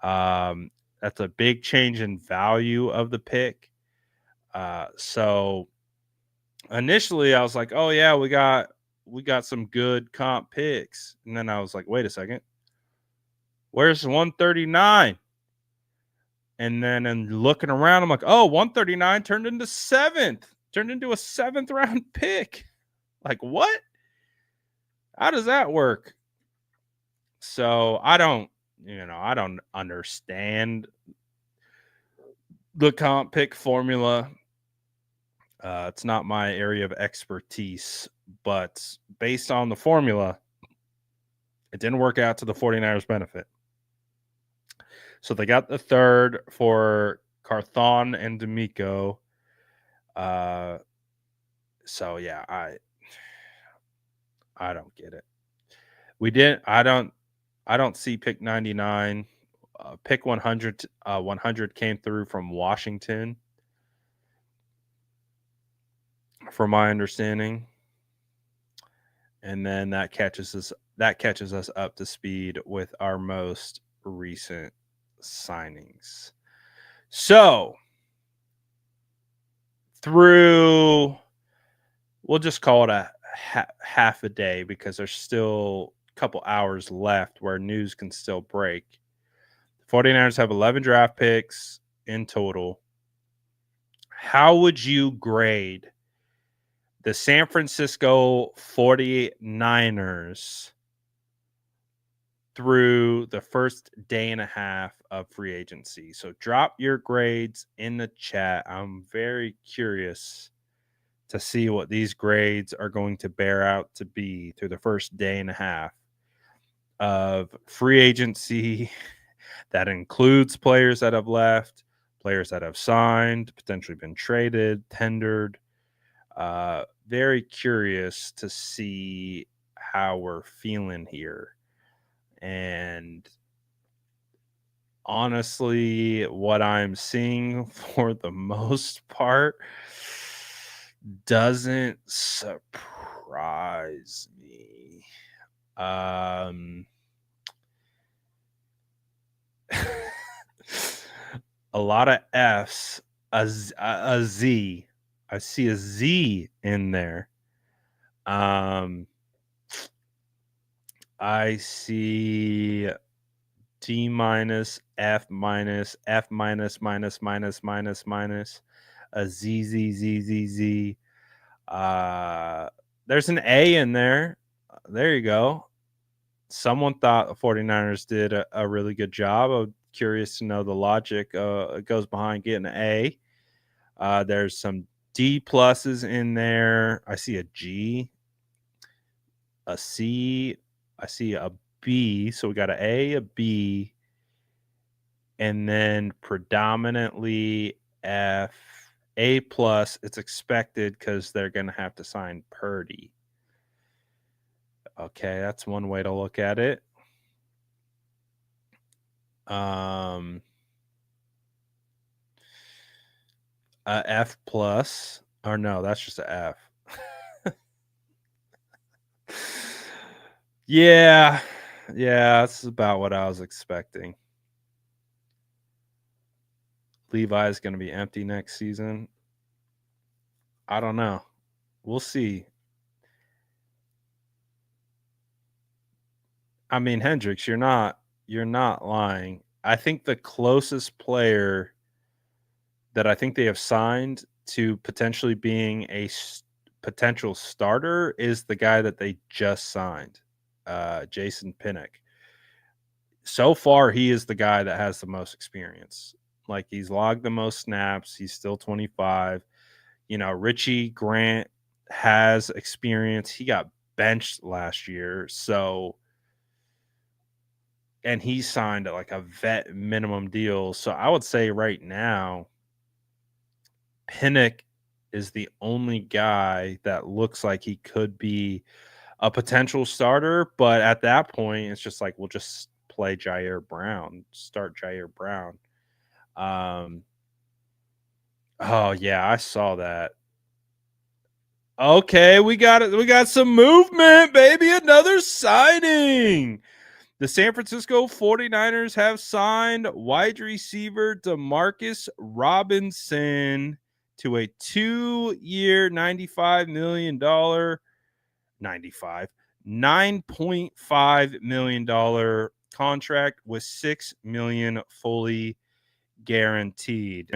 That's a big change in value of the pick. So initially I was like, oh yeah, we got some good comp picks. And then I was like, wait a second. Where's 139? And then looking around, I'm like, oh, 139 turned into 7th. Turned into a 7th round pick. Like, what? How does that work? So I don't understand the comp pick formula. It's not my area of expertise, but based on the formula, it didn't work out to the 49ers' benefit. So they got the 3rd for Carthon and D'Amico. So yeah, I don't get it. I don't see pick 99. Pick 100 100 came through from Washington, from my understanding. And then that catches us up to speed with our most recent signings. So through, we'll just call it a half a day because there's still a couple hours left where news can still break. The 49ers have 11 draft picks in total. How would you grade the San Francisco 49ers through the first day and a half of free agency? So drop your grades in the chat. I'm very curious to see what these grades are going to bear out to be through the first day and a half of free agency. That includes players that have left, players that have signed, potentially been traded, tendered. Very curious to see how we're feeling here. And honestly, what I'm seeing for the most part doesn't surprise me. A lot of F's, a Z. I see a Z in there. I see D minus, F minus, F minus, minus, minus, minus, minus, a Z, Z, Z, Z, Z. There's an A in there. There you go. Someone thought the 49ers did a really good job. I'm curious to know the logic it goes behind getting an A. There's some D pluses in there. I see a G, a C. I see a B. So we got an A, a B, and then predominantly F. A plus. It's expected because they're going to have to sign Purdy. Okay, that's one way to look at it. F plus, or no, that's just a F. Yeah, that's about what I was expecting. Levi's going to be empty next season. I don't know. We'll see. I mean, Hendricks, you're not lying. I think the closest player that I think they have signed to potentially being a potential starter is the guy that they just signed, Jason Pinnock. So far, he is the guy that has the most experience. Like, he's logged the most snaps. He's still 25. Richie Grant has experience. He got benched last year. So, and he signed like a vet minimum deal. So I would say right now, Pinnock is the only guy that looks like he could be a potential starter. But at that point, it's just like, we'll just play start Jair Brown. Oh yeah, I saw that. Okay, we got it. We got some movement, baby. Another signing. The San Francisco 49ers have signed wide receiver Demarcus Robinson to a 2-year, $95 million, $9.5 million contract with $6 million fully guaranteed.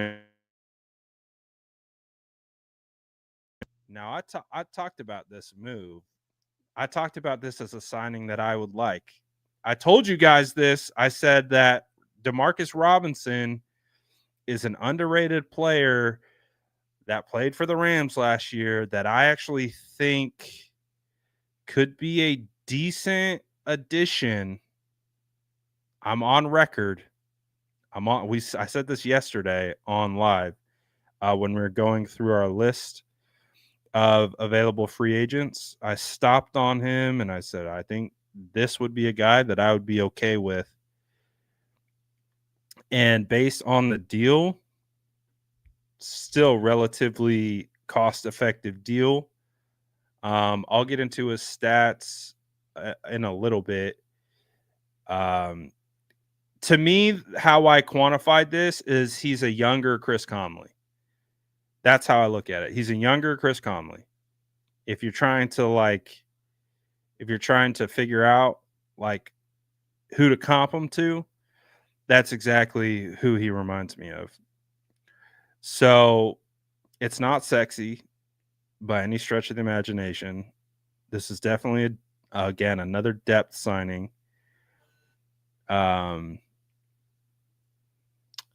Now, I talked about this move. I talked about this as a signing that I would like. I told you guys this. I said that Demarcus Robinson is an underrated player that played for the Rams last year that I actually think could be a decent addition. I'm on record. I said this yesterday on live when we were going through our list of available free agents. I stopped on him and I said, I think this would be a guy that I would be okay with. And based on the deal, still relatively cost-effective deal. I'll get into his stats in a little bit. To me, how I quantified this is he's a younger Chris Conley. That's how I look at it. He's a younger Chris Conley. If you're trying to figure out like who to comp him to, that's exactly who he reminds me of. So it's not sexy by any stretch of the imagination. This is definitely again another depth signing.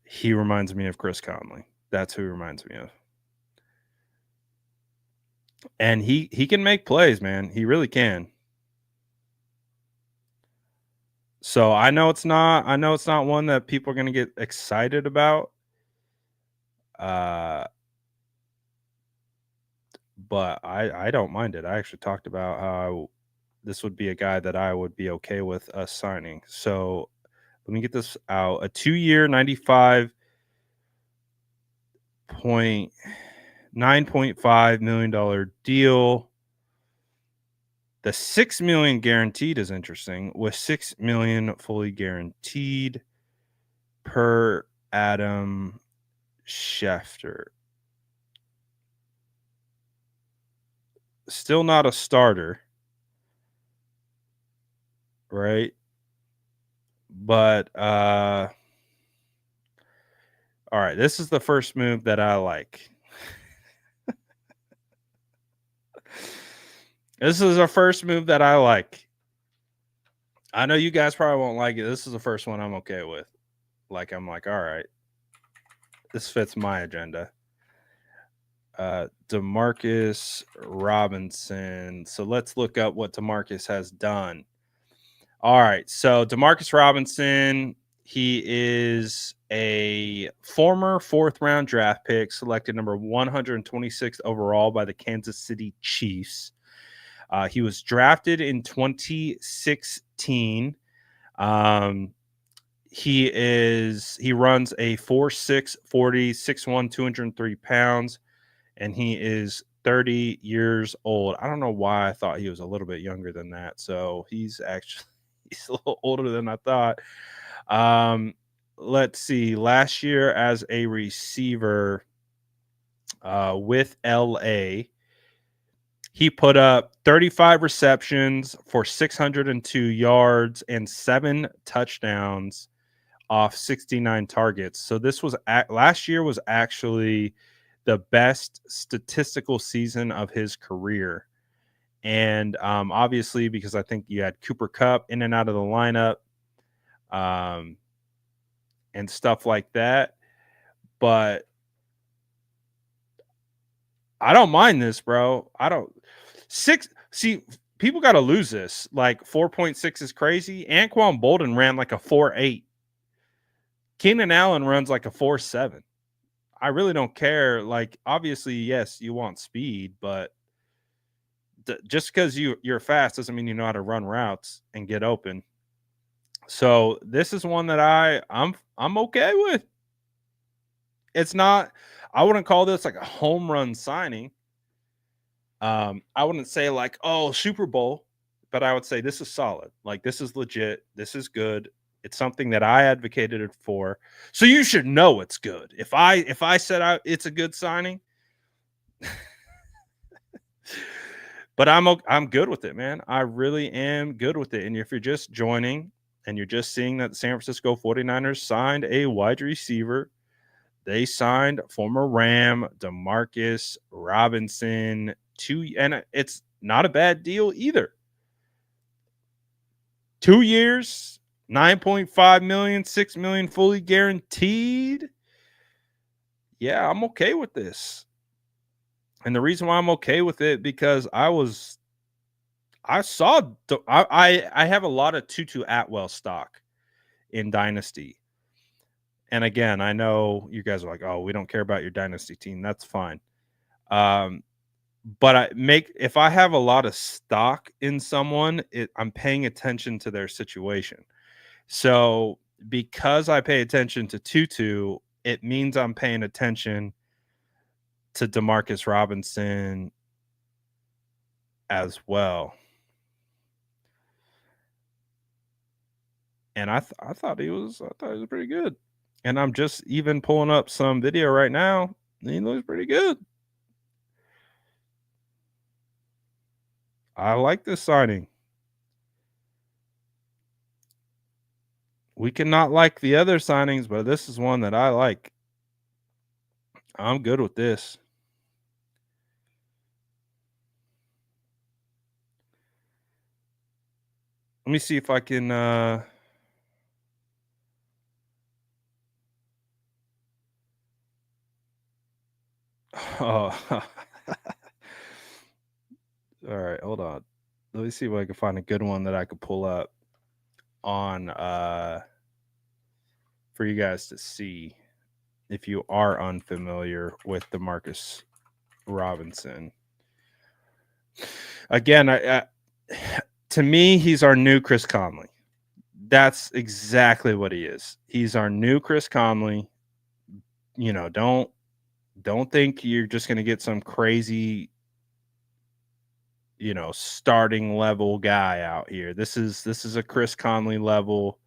He reminds me of Chris Conley. That's who he reminds me of. And he can make plays, man. He really can. So I know it's not one that people are going to get excited about. But I don't mind it. I actually talked about how this would be a guy that I would be okay with us signing. So let me get this out. A 2-year, $9.5 million deal. The $6 million guaranteed is interesting, with $6 million fully guaranteed per Adam Schefter. Still not a starter, right? But all right, this is the first move that I like. This is our first move that I like. I know you guys probably won't like it. This is the first one I'm okay with. Like, I'm like, all right, this fits my agenda. Demarcus Robinson. So let's look up what Demarcus has done. All right. So Demarcus Robinson, he is a former 4th-round draft pick, selected number 126 overall by the Kansas City Chiefs. He was drafted in 2016. He runs a 4.6 40, 6'1", 203 pounds, and he is 30 years old. I don't know why I thought he was a little bit younger than that. So he's a little older than I thought. Let's see. Last year as a receiver with LA, he put up 35 receptions for 602 yards and 7 touchdowns off 69 targets. So this was last year was actually the best statistical season of his career. And obviously, because I think you had Cooper Kupp in and out of the lineup and stuff like that. but I don't mind this, bro. I don't 6 see people got to lose this. Like 4.6 is crazy. Anquan Bolden ran like a 4.8. Keenan Allen runs like a 4.7. I really don't care. Like, obviously, yes, you want speed, but just because you're fast doesn't mean you know how to run routes and get open. So this is one that I'm okay with. It's not. I wouldn't call this like a home run signing. I wouldn't say like, oh, Super Bowl, but I would say this is solid. Like, this is legit. This is good. It's something that I advocated it for. So you should know it's good. If I said it's a good signing, but I'm good with it, man. I really am good with it. And if you're just joining and you're just seeing that the San Francisco 49ers signed a wide receiver, they signed former Ram Demarcus Robinson and it's not a bad deal either. 2 years, 9.5 million, 6 million fully guaranteed. Yeah, I'm okay with this. And the reason why I'm okay with it because I have a lot of Tutu Atwell stock in Dynasty. And again, I know you guys are like, "Oh, we don't care about your Dynasty team." That's fine. But if I have a lot of stock in someone, I'm paying attention to their situation. So because I pay attention to Tutu, it means I'm paying attention to Demarcus Robinson as well. And I thought he was pretty good. And I'm just even pulling up some video right now. He looks pretty good. I like this signing. We cannot like the other signings, but this is one that I like. I'm good with this. Let me see if I can oh. All right, hold on. Let me see if I can find a good one that I could pull up on for you guys to see if you are unfamiliar with Demarcus Robinson. Again, to me, he's our new Chris Conley. That's exactly what he is. He's our new Chris Conley. You know, don't think you're just going to get some crazy, starting level guy out here. This is a Chris Conley level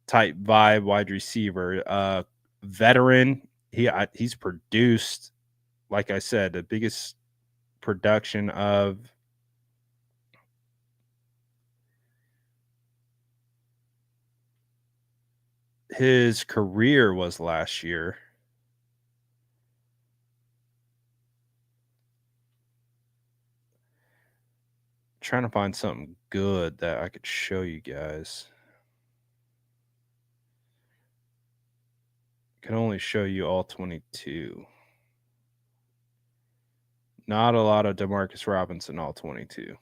type vibe wide receiver. Veteran. He's produced, like I said, the biggest production of his career was last year. Trying to find something good that I could show you guys. Can only show you all 22. Not a lot of Demarcus Robinson all 22.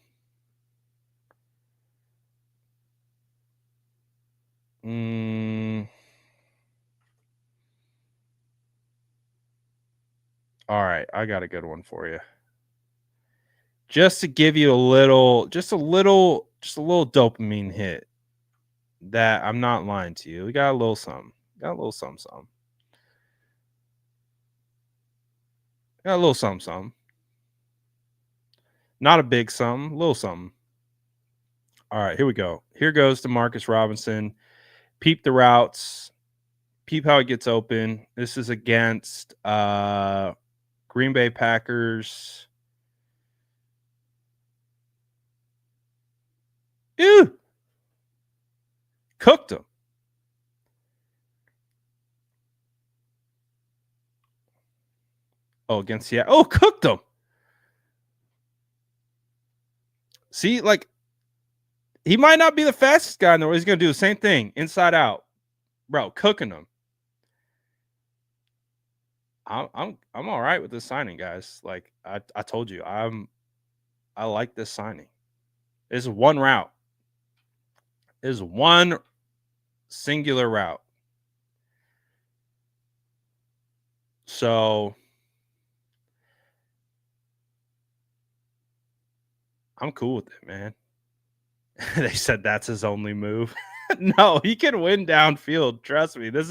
All right, I got a good one for you. Just to give you a little dopamine hit that I'm not lying to you. We got a little something. Got a little something. Got a little something. Not a big something, a little something. All right, here we go. Here goes Demarcus Robinson. Peep the routes. Peep how it gets open. This is against Green Bay Packers. Ew. Cooked him. Oh, against Seattle. Oh, cooked him. See, like, he might not be the fastest guy in the world. He's going to do the same thing, inside out. Bro, cooking him. I'm all right with this signing, guys. Like I told you, I like this signing. It's one route. Is one singular route. So I'm cool with it, man. They said that's his only move. No, he can win downfield. Trust me. This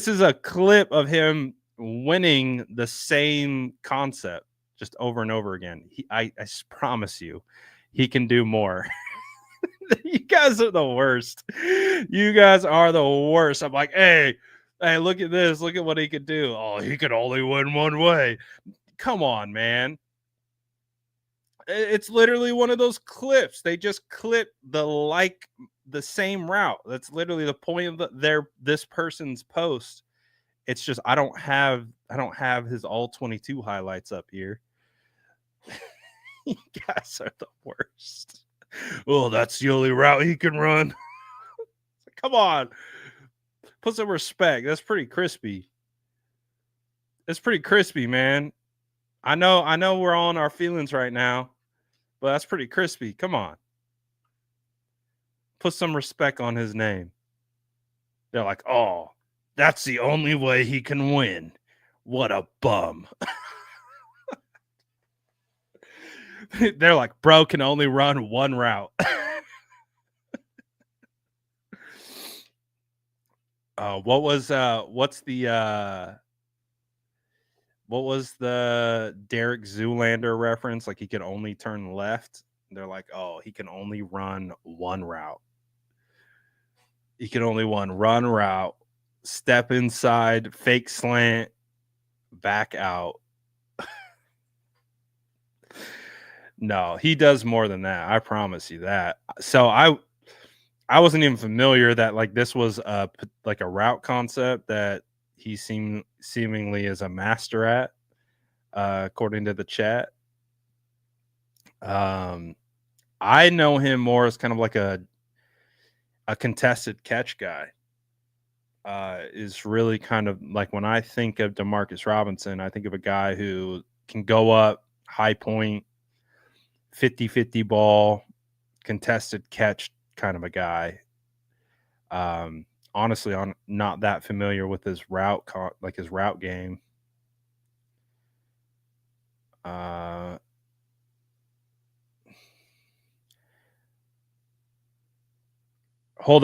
is a clip of him winning the same concept just over and over again. I promise you, he can do more. You guys are the worst. You guys are the worst. I'm like, hey, look at this. Look at what he could do. Oh, he could only win one way. Come on, man. It's literally one of those clips. They just clip the same route. That's literally the point of this person's post. It's just I don't have his all 22 highlights up here. You guys are the worst. Oh, that's the only route he can run. Come on. Put some respect. That's pretty crispy. It's pretty crispy, man. I know we're all in our feelings right now, but that's pretty crispy. Come on. Put some respect on his name. They're like, oh, that's the only way he can win. What a bum. They're like, bro can only run one route. What was the Derek Zoolander reference? Like he could only turn left. They're like, oh, he can only run one route. He can only run route, step inside, fake slant, back out. No, he does more than that. I promise you that. So I wasn't even familiar that like this was a route concept that he seemingly is a master at, according to the chat. I know him more as kind of like a contested catch guy. Is really kind of like when I think of Demarcus Robinson, I think of a guy who can go up, high point, 50-50 ball, contested catch kind of a guy. Honestly, I'm not that familiar with his route game. Hold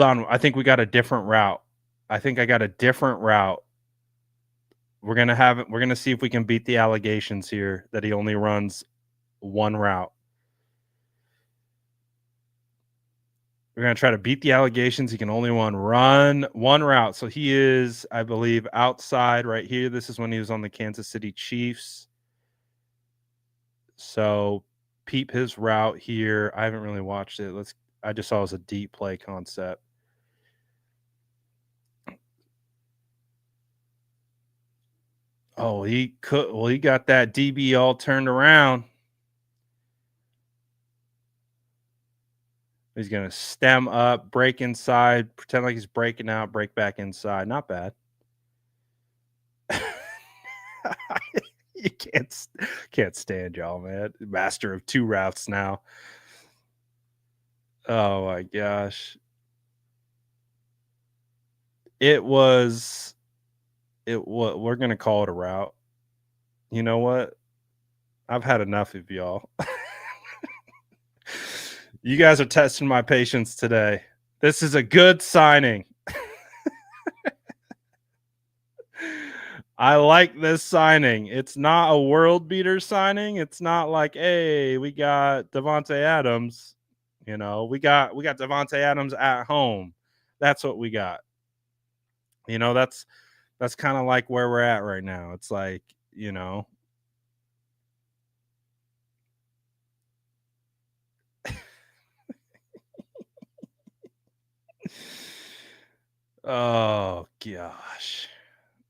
on. I think we got a different route. I think I got a different route. We're going to see if we can beat the allegations here that he only runs one route. We're going to try to beat the allegations. He can only run one route. So he is, I believe, outside right here. This is when he was on the Kansas City Chiefs. So peep his route here. I haven't really watched it. I just saw it as a deep play concept. Oh, he got that DB all turned around. He's going to stem up, break inside, pretend like he's breaking out, break back inside. Not bad. You can't stand y'all, man. Master of two routes now. Oh my gosh. We're going to call it a route. You know what? I've had enough of y'all. You guys are testing my patience today. This is a good signing. I like this signing. It's not a world beater signing. It's not like, hey, we got Davante Adams. You know, we got Davante Adams at home. That's what we got. You know, that's kind of like where we're at right now. It's like, you know. Oh gosh.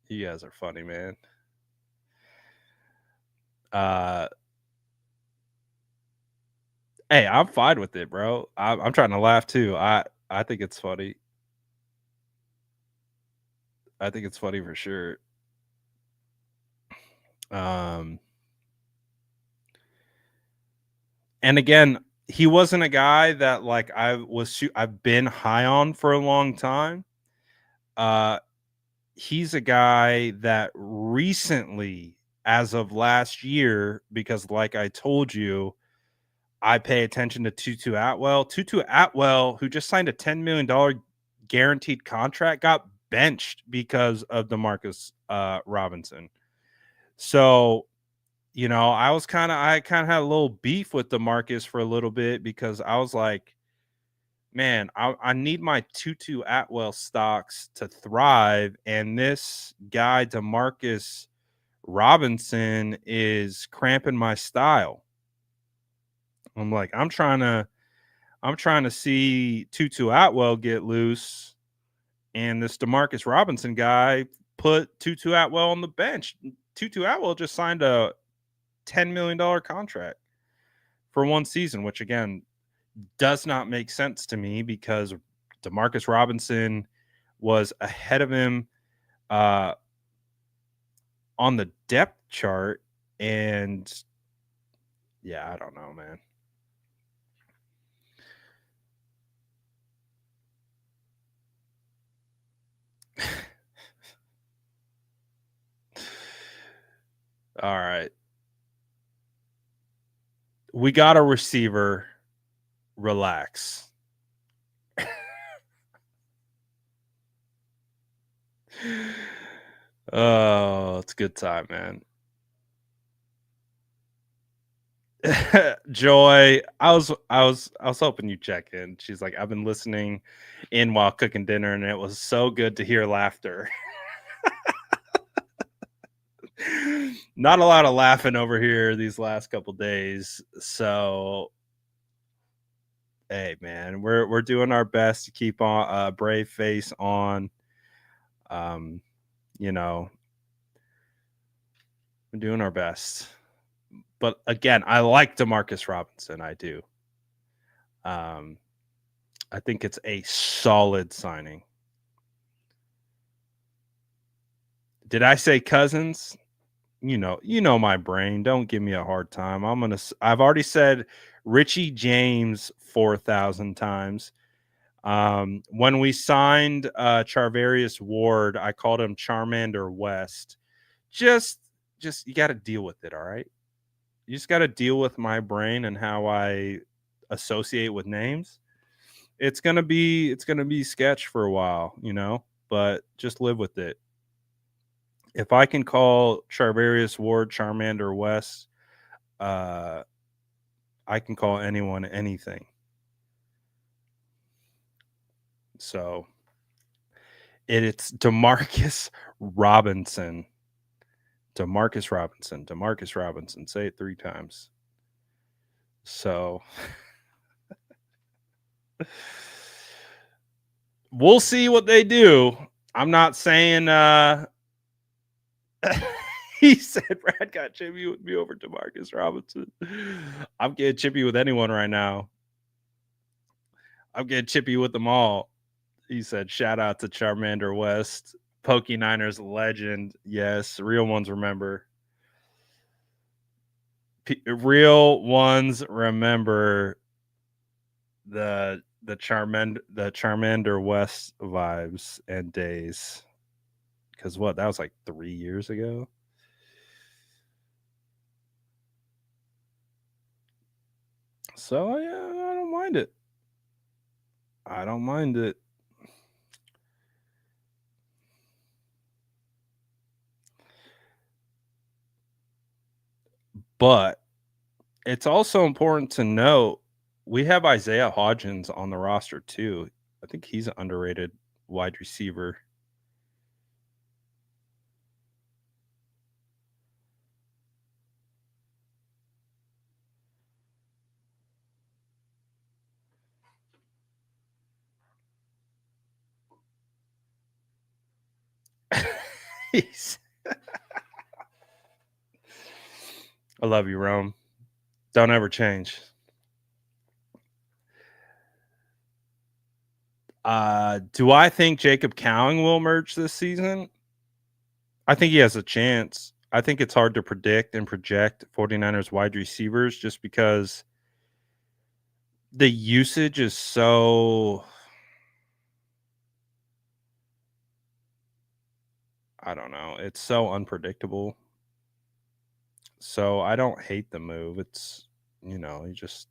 You guys are funny, man. Hey, I'm fine with it, bro. I'm trying to laugh too. I think it's funny. I think it's funny for sure. And again, he wasn't a guy that like I've been high on for a long time. He's a guy that recently, as of last year, because like I told you, I pay attention to Tutu Atwell. Tutu Atwell, who just signed a $10 million guaranteed contract, got benched because of Demarcus Robinson. So, I kind of had a little beef with Demarcus for a little bit because I was like, man, I need my Tutu Atwell stocks to thrive. And this guy, Demarcus Robinson, is cramping my style. I'm like, I'm trying to see Tutu Atwell get loose, and this Demarcus Robinson guy put Tutu Atwell on the bench. Tutu Atwell just signed a $10 million contract for one season, which again does not make sense to me because Demarcus Robinson was ahead of him on the depth chart. And yeah, I don't know, man. All right. We got a receiver. Relax. Oh, it's a good time, man. Joy, I was hoping you check in. She's like, I've been listening in while cooking dinner, and it was so good to hear laughter. Not a lot of laughing over here these last couple days. So hey man, we're doing our best to keep on a brave face on. Um, you know, we're doing our best. But again, I like Demarcus Robinson. I do. Um, I think it's a solid signing. Did I say Cousins? You know my brain. Don't give me a hard time. I've already said Richie James 4,000 times. When we signed Charvarius Ward, I called him Charmander West. Just you got to deal with it, all right? You just got to deal with my brain and how I associate with names. It's going to be sketch for a while, but just live with it. If I can call Charvarius Ward Charmander West, I can call anyone anything. So it's Demarcus Robinson. Demarcus Robinson. Demarcus Robinson. Say it 3 times. So we'll see what they do. I'm not saying he said Brad got chippy with me over Demarcus Robinson. I'm getting chippy with anyone right now. I'm getting chippy with them all. He said, shout out to Charmander West, Pokey Niners legend. Yes, real ones remember. Real ones remember the Charmander West vibes and days. Because that was like 3 years ago. So yeah, I don't mind it. I don't mind it. But it's also important to note we have Isaiah Hodgins on the roster too. I think he's an underrated wide receiver. I love you, Rome. Don't ever change. Do I think Jacob Cowing will emerge this season? I think he has a chance. I think it's hard to predict and project 49ers wide receivers just because the usage is so, I don't know, it's so unpredictable. So I don't hate the move. It's, you just,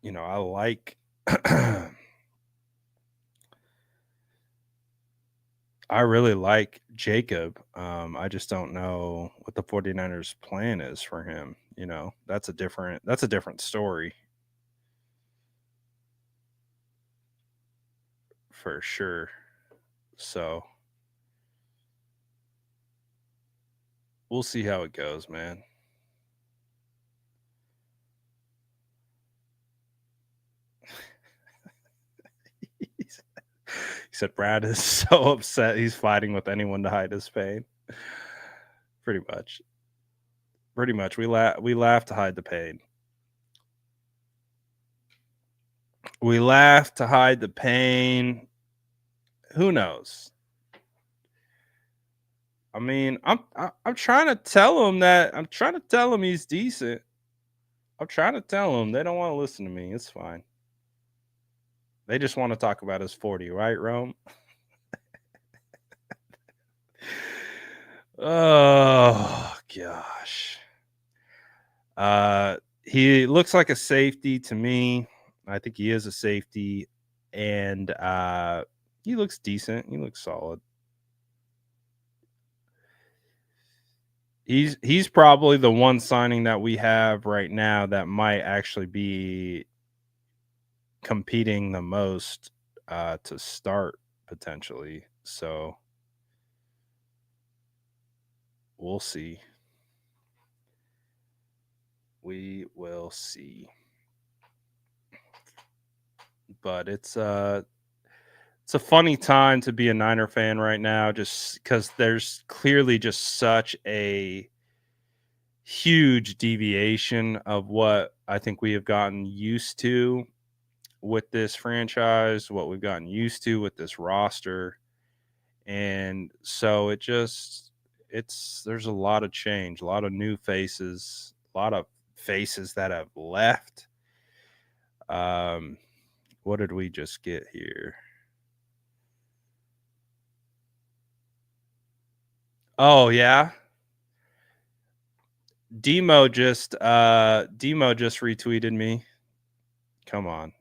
I like I really like Jacob. I just don't know what the 49ers plan is for him. That's a different story for sure. So we'll see how it goes, man. he said Brad is so upset he's fighting with anyone to hide his pain. Pretty much. Pretty much. We laugh to hide the pain. We laugh to hide the pain. Who knows? I mean, I'm trying to tell him that I'm trying to tell him he's decent. I'm trying to tell him. They don't want to listen to me. It's fine. They just want to talk about his 40, right, Rome? Oh gosh. He looks like a safety to me. I think he is a safety, and he looks decent. He looks solid. He's probably the one signing that we have right now that might actually be competing the most to start potentially. So we'll see. We will see. But it's a funny time to be a Niner fan right now, just because there's clearly just such a huge deviation of what I think we have gotten used to with this franchise, what we've gotten used to with this roster. And so there's a lot of change, a lot of new faces, a lot of faces that have left. What did we just get here? Oh yeah. Demo just retweeted me. Come on.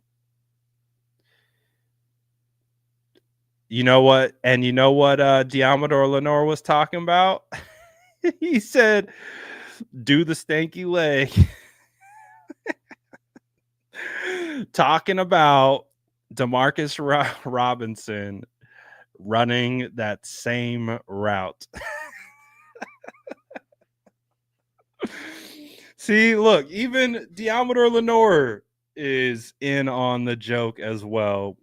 You know what? And you know what Diamador Lenore was talking about? He said, do the stanky leg. Talking about Demarcus Robinson running that same route. See, look, even Diameter Lenore is in on the joke as well.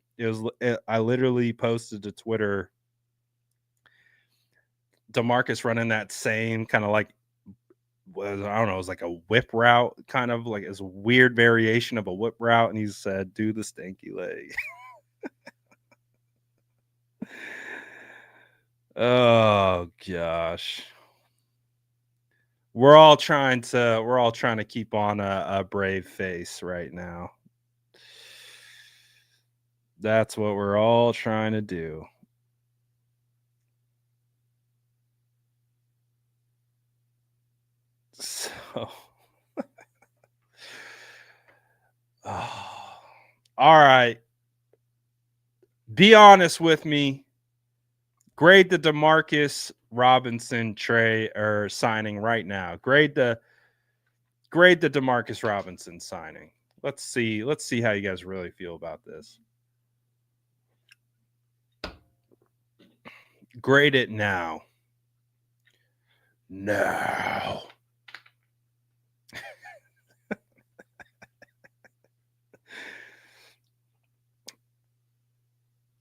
I literally posted to Twitter Demarcus running that same kind of like, I don't know, it was like a whip route, kind of like as a weird variation of a whip route, and he said, "Do the stanky leg." Oh gosh. We're all trying to keep on a brave face right now. That's what we're all trying to do. So, oh, all right. Be honest with me. Grade the Demarcus Robinson Trey or signing right now. Grade the Demarcus Robinson signing. Let's see. Let's see how you guys really feel about this. Grade it now. Now.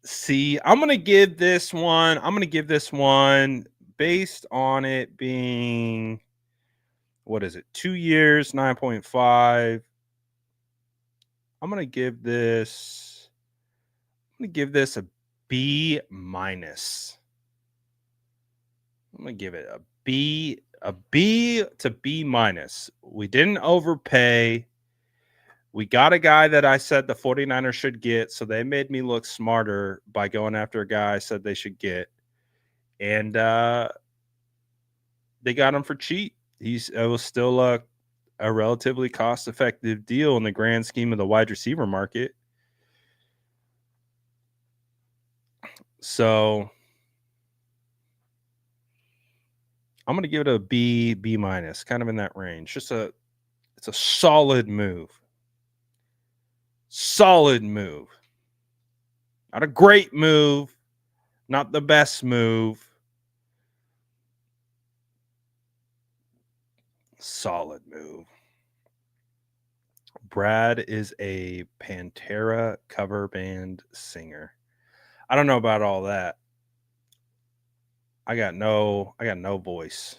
See, I'm going to give this one based on it being, what is it? 2 years, 9.5. I'm going to give this a B minus. I'm gonna give it a B to B minus. We didn't overpay. We got a guy that I said the 49ers should get, so they made me look smarter by going after a guy I said they should get. And they got him for cheap. It was still a relatively cost-effective deal in the grand scheme of the wide receiver market. So I'm going to give it a B minus, kind of in that range. It's a solid move. Solid move. Not a great move, not the best move. Solid move. Brad is a Pantera cover band singer. I don't know about all that. I got no voice.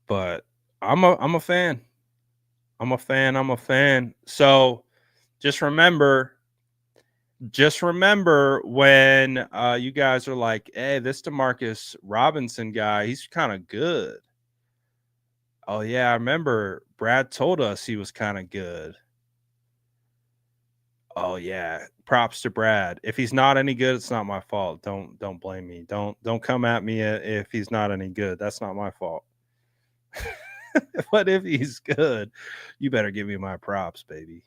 But I'm a fan. I'm a fan. So just remember when you guys are like, hey, this Demarcus Robinson guy, he's kind of good. Oh yeah, I remember Brad told us he was kind of good. Oh yeah, props to Brad. If he's not any good, it's not my fault. Don't blame me. Don't come at me if he's not any good. That's not my fault. But if he's good, you better give me my props, baby.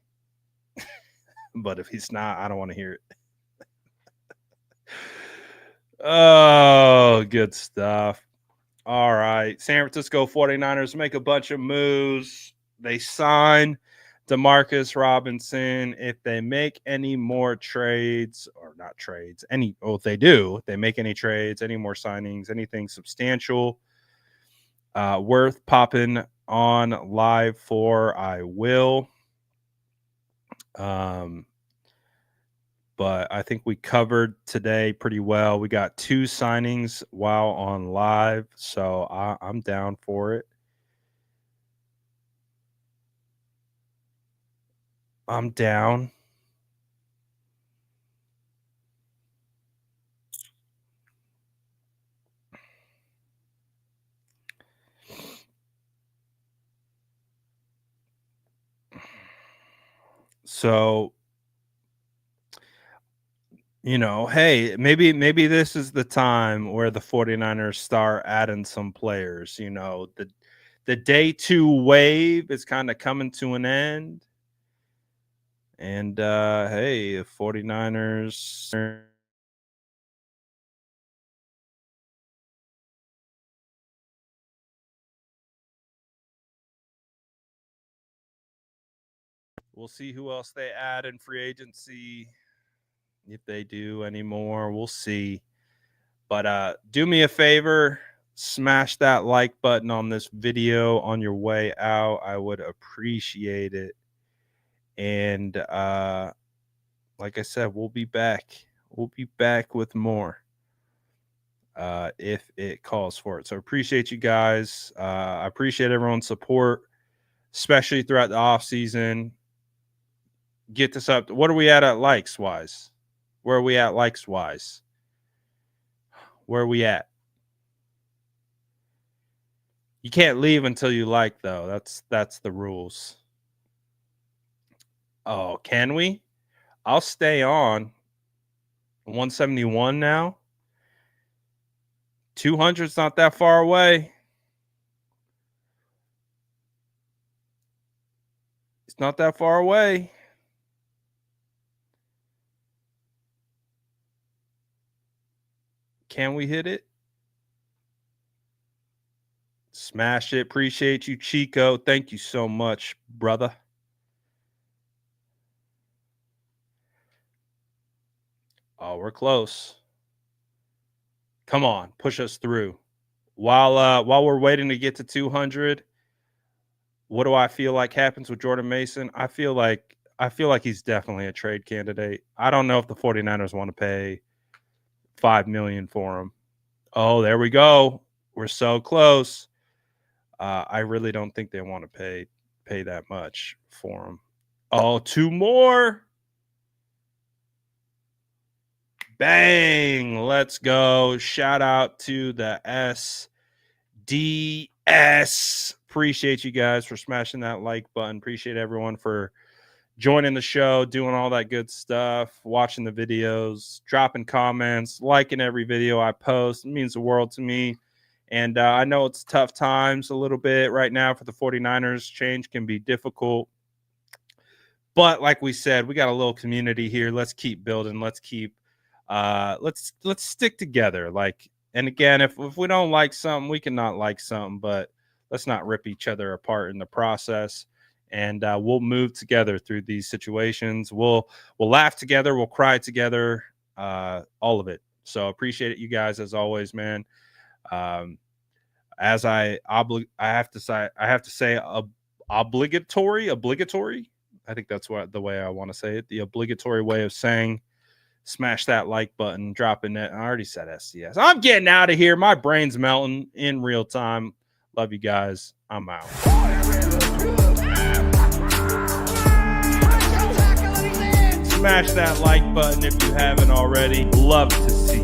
But if he's not, I don't want to hear it. Oh, good stuff. All right. San Francisco 49ers make a bunch of moves. They sign Demarcus Robinson. If they make any more trades, or not trades, if they do, if they make any trades, any more signings, anything substantial, worth popping on live for, I will. But I think we covered today pretty well. We got 2 signings while on live, so I'm down for it. I'm down. So, hey, maybe this is the time where the 49ers start adding some players. The day 2 wave is kind of coming to an end. And hey, the 49ers. We'll see who else they add in free agency. If they do anymore, we'll see. But do me a favor, smash that like button on this video on your way out. I would appreciate it. And like I said, we'll be back. We'll be back with more if it calls for it. So appreciate you guys. I appreciate everyone's support, especially throughout the off season. Get this up. What are we at likes wise? Where are we at likes wise? Where are we at? You can't leave until you like, though. That's the rules. Oh, can we? I'll stay on. 171 now. 200's not that far away. It's not that far away. Can we hit it? Smash it. Appreciate you, Chico. Thank you so much, brother. Oh, we're close. Come on, push us through. While we're waiting to get to 200, what do I feel like happens with Jordan Mason? I feel like he's definitely a trade candidate. I don't know if the 49ers want to pay $5 million for him. Oh, there we go. We're so close. I really don't think they want to pay that much for him. Oh, 2 more. Bang. Let's go. Shout out to the SDS. Appreciate you guys for smashing that like button. Appreciate everyone for joining the show, doing all that good stuff, watching the videos, dropping comments, liking every video I post. It means the world to me. And I know it's tough times a little bit right now for the 49ers. Change can be difficult. But like we said, we got a little community here. Let's keep building. Let's keep let's stick together. And again, if we don't like something, we can not like something, but let's not rip each other apart in the process. And we'll move together through these situations. We'll laugh together. We'll cry together. All of it. So appreciate it, you guys, as always, man. As I have to say obligatory. I think that's the way I want to say it. The obligatory way of saying, smash that like button, dropping it. I already said SDS. I'm getting out of here. My brain's melting in real time. Love you guys. I'm out. Smash that like button if you haven't already. Love to see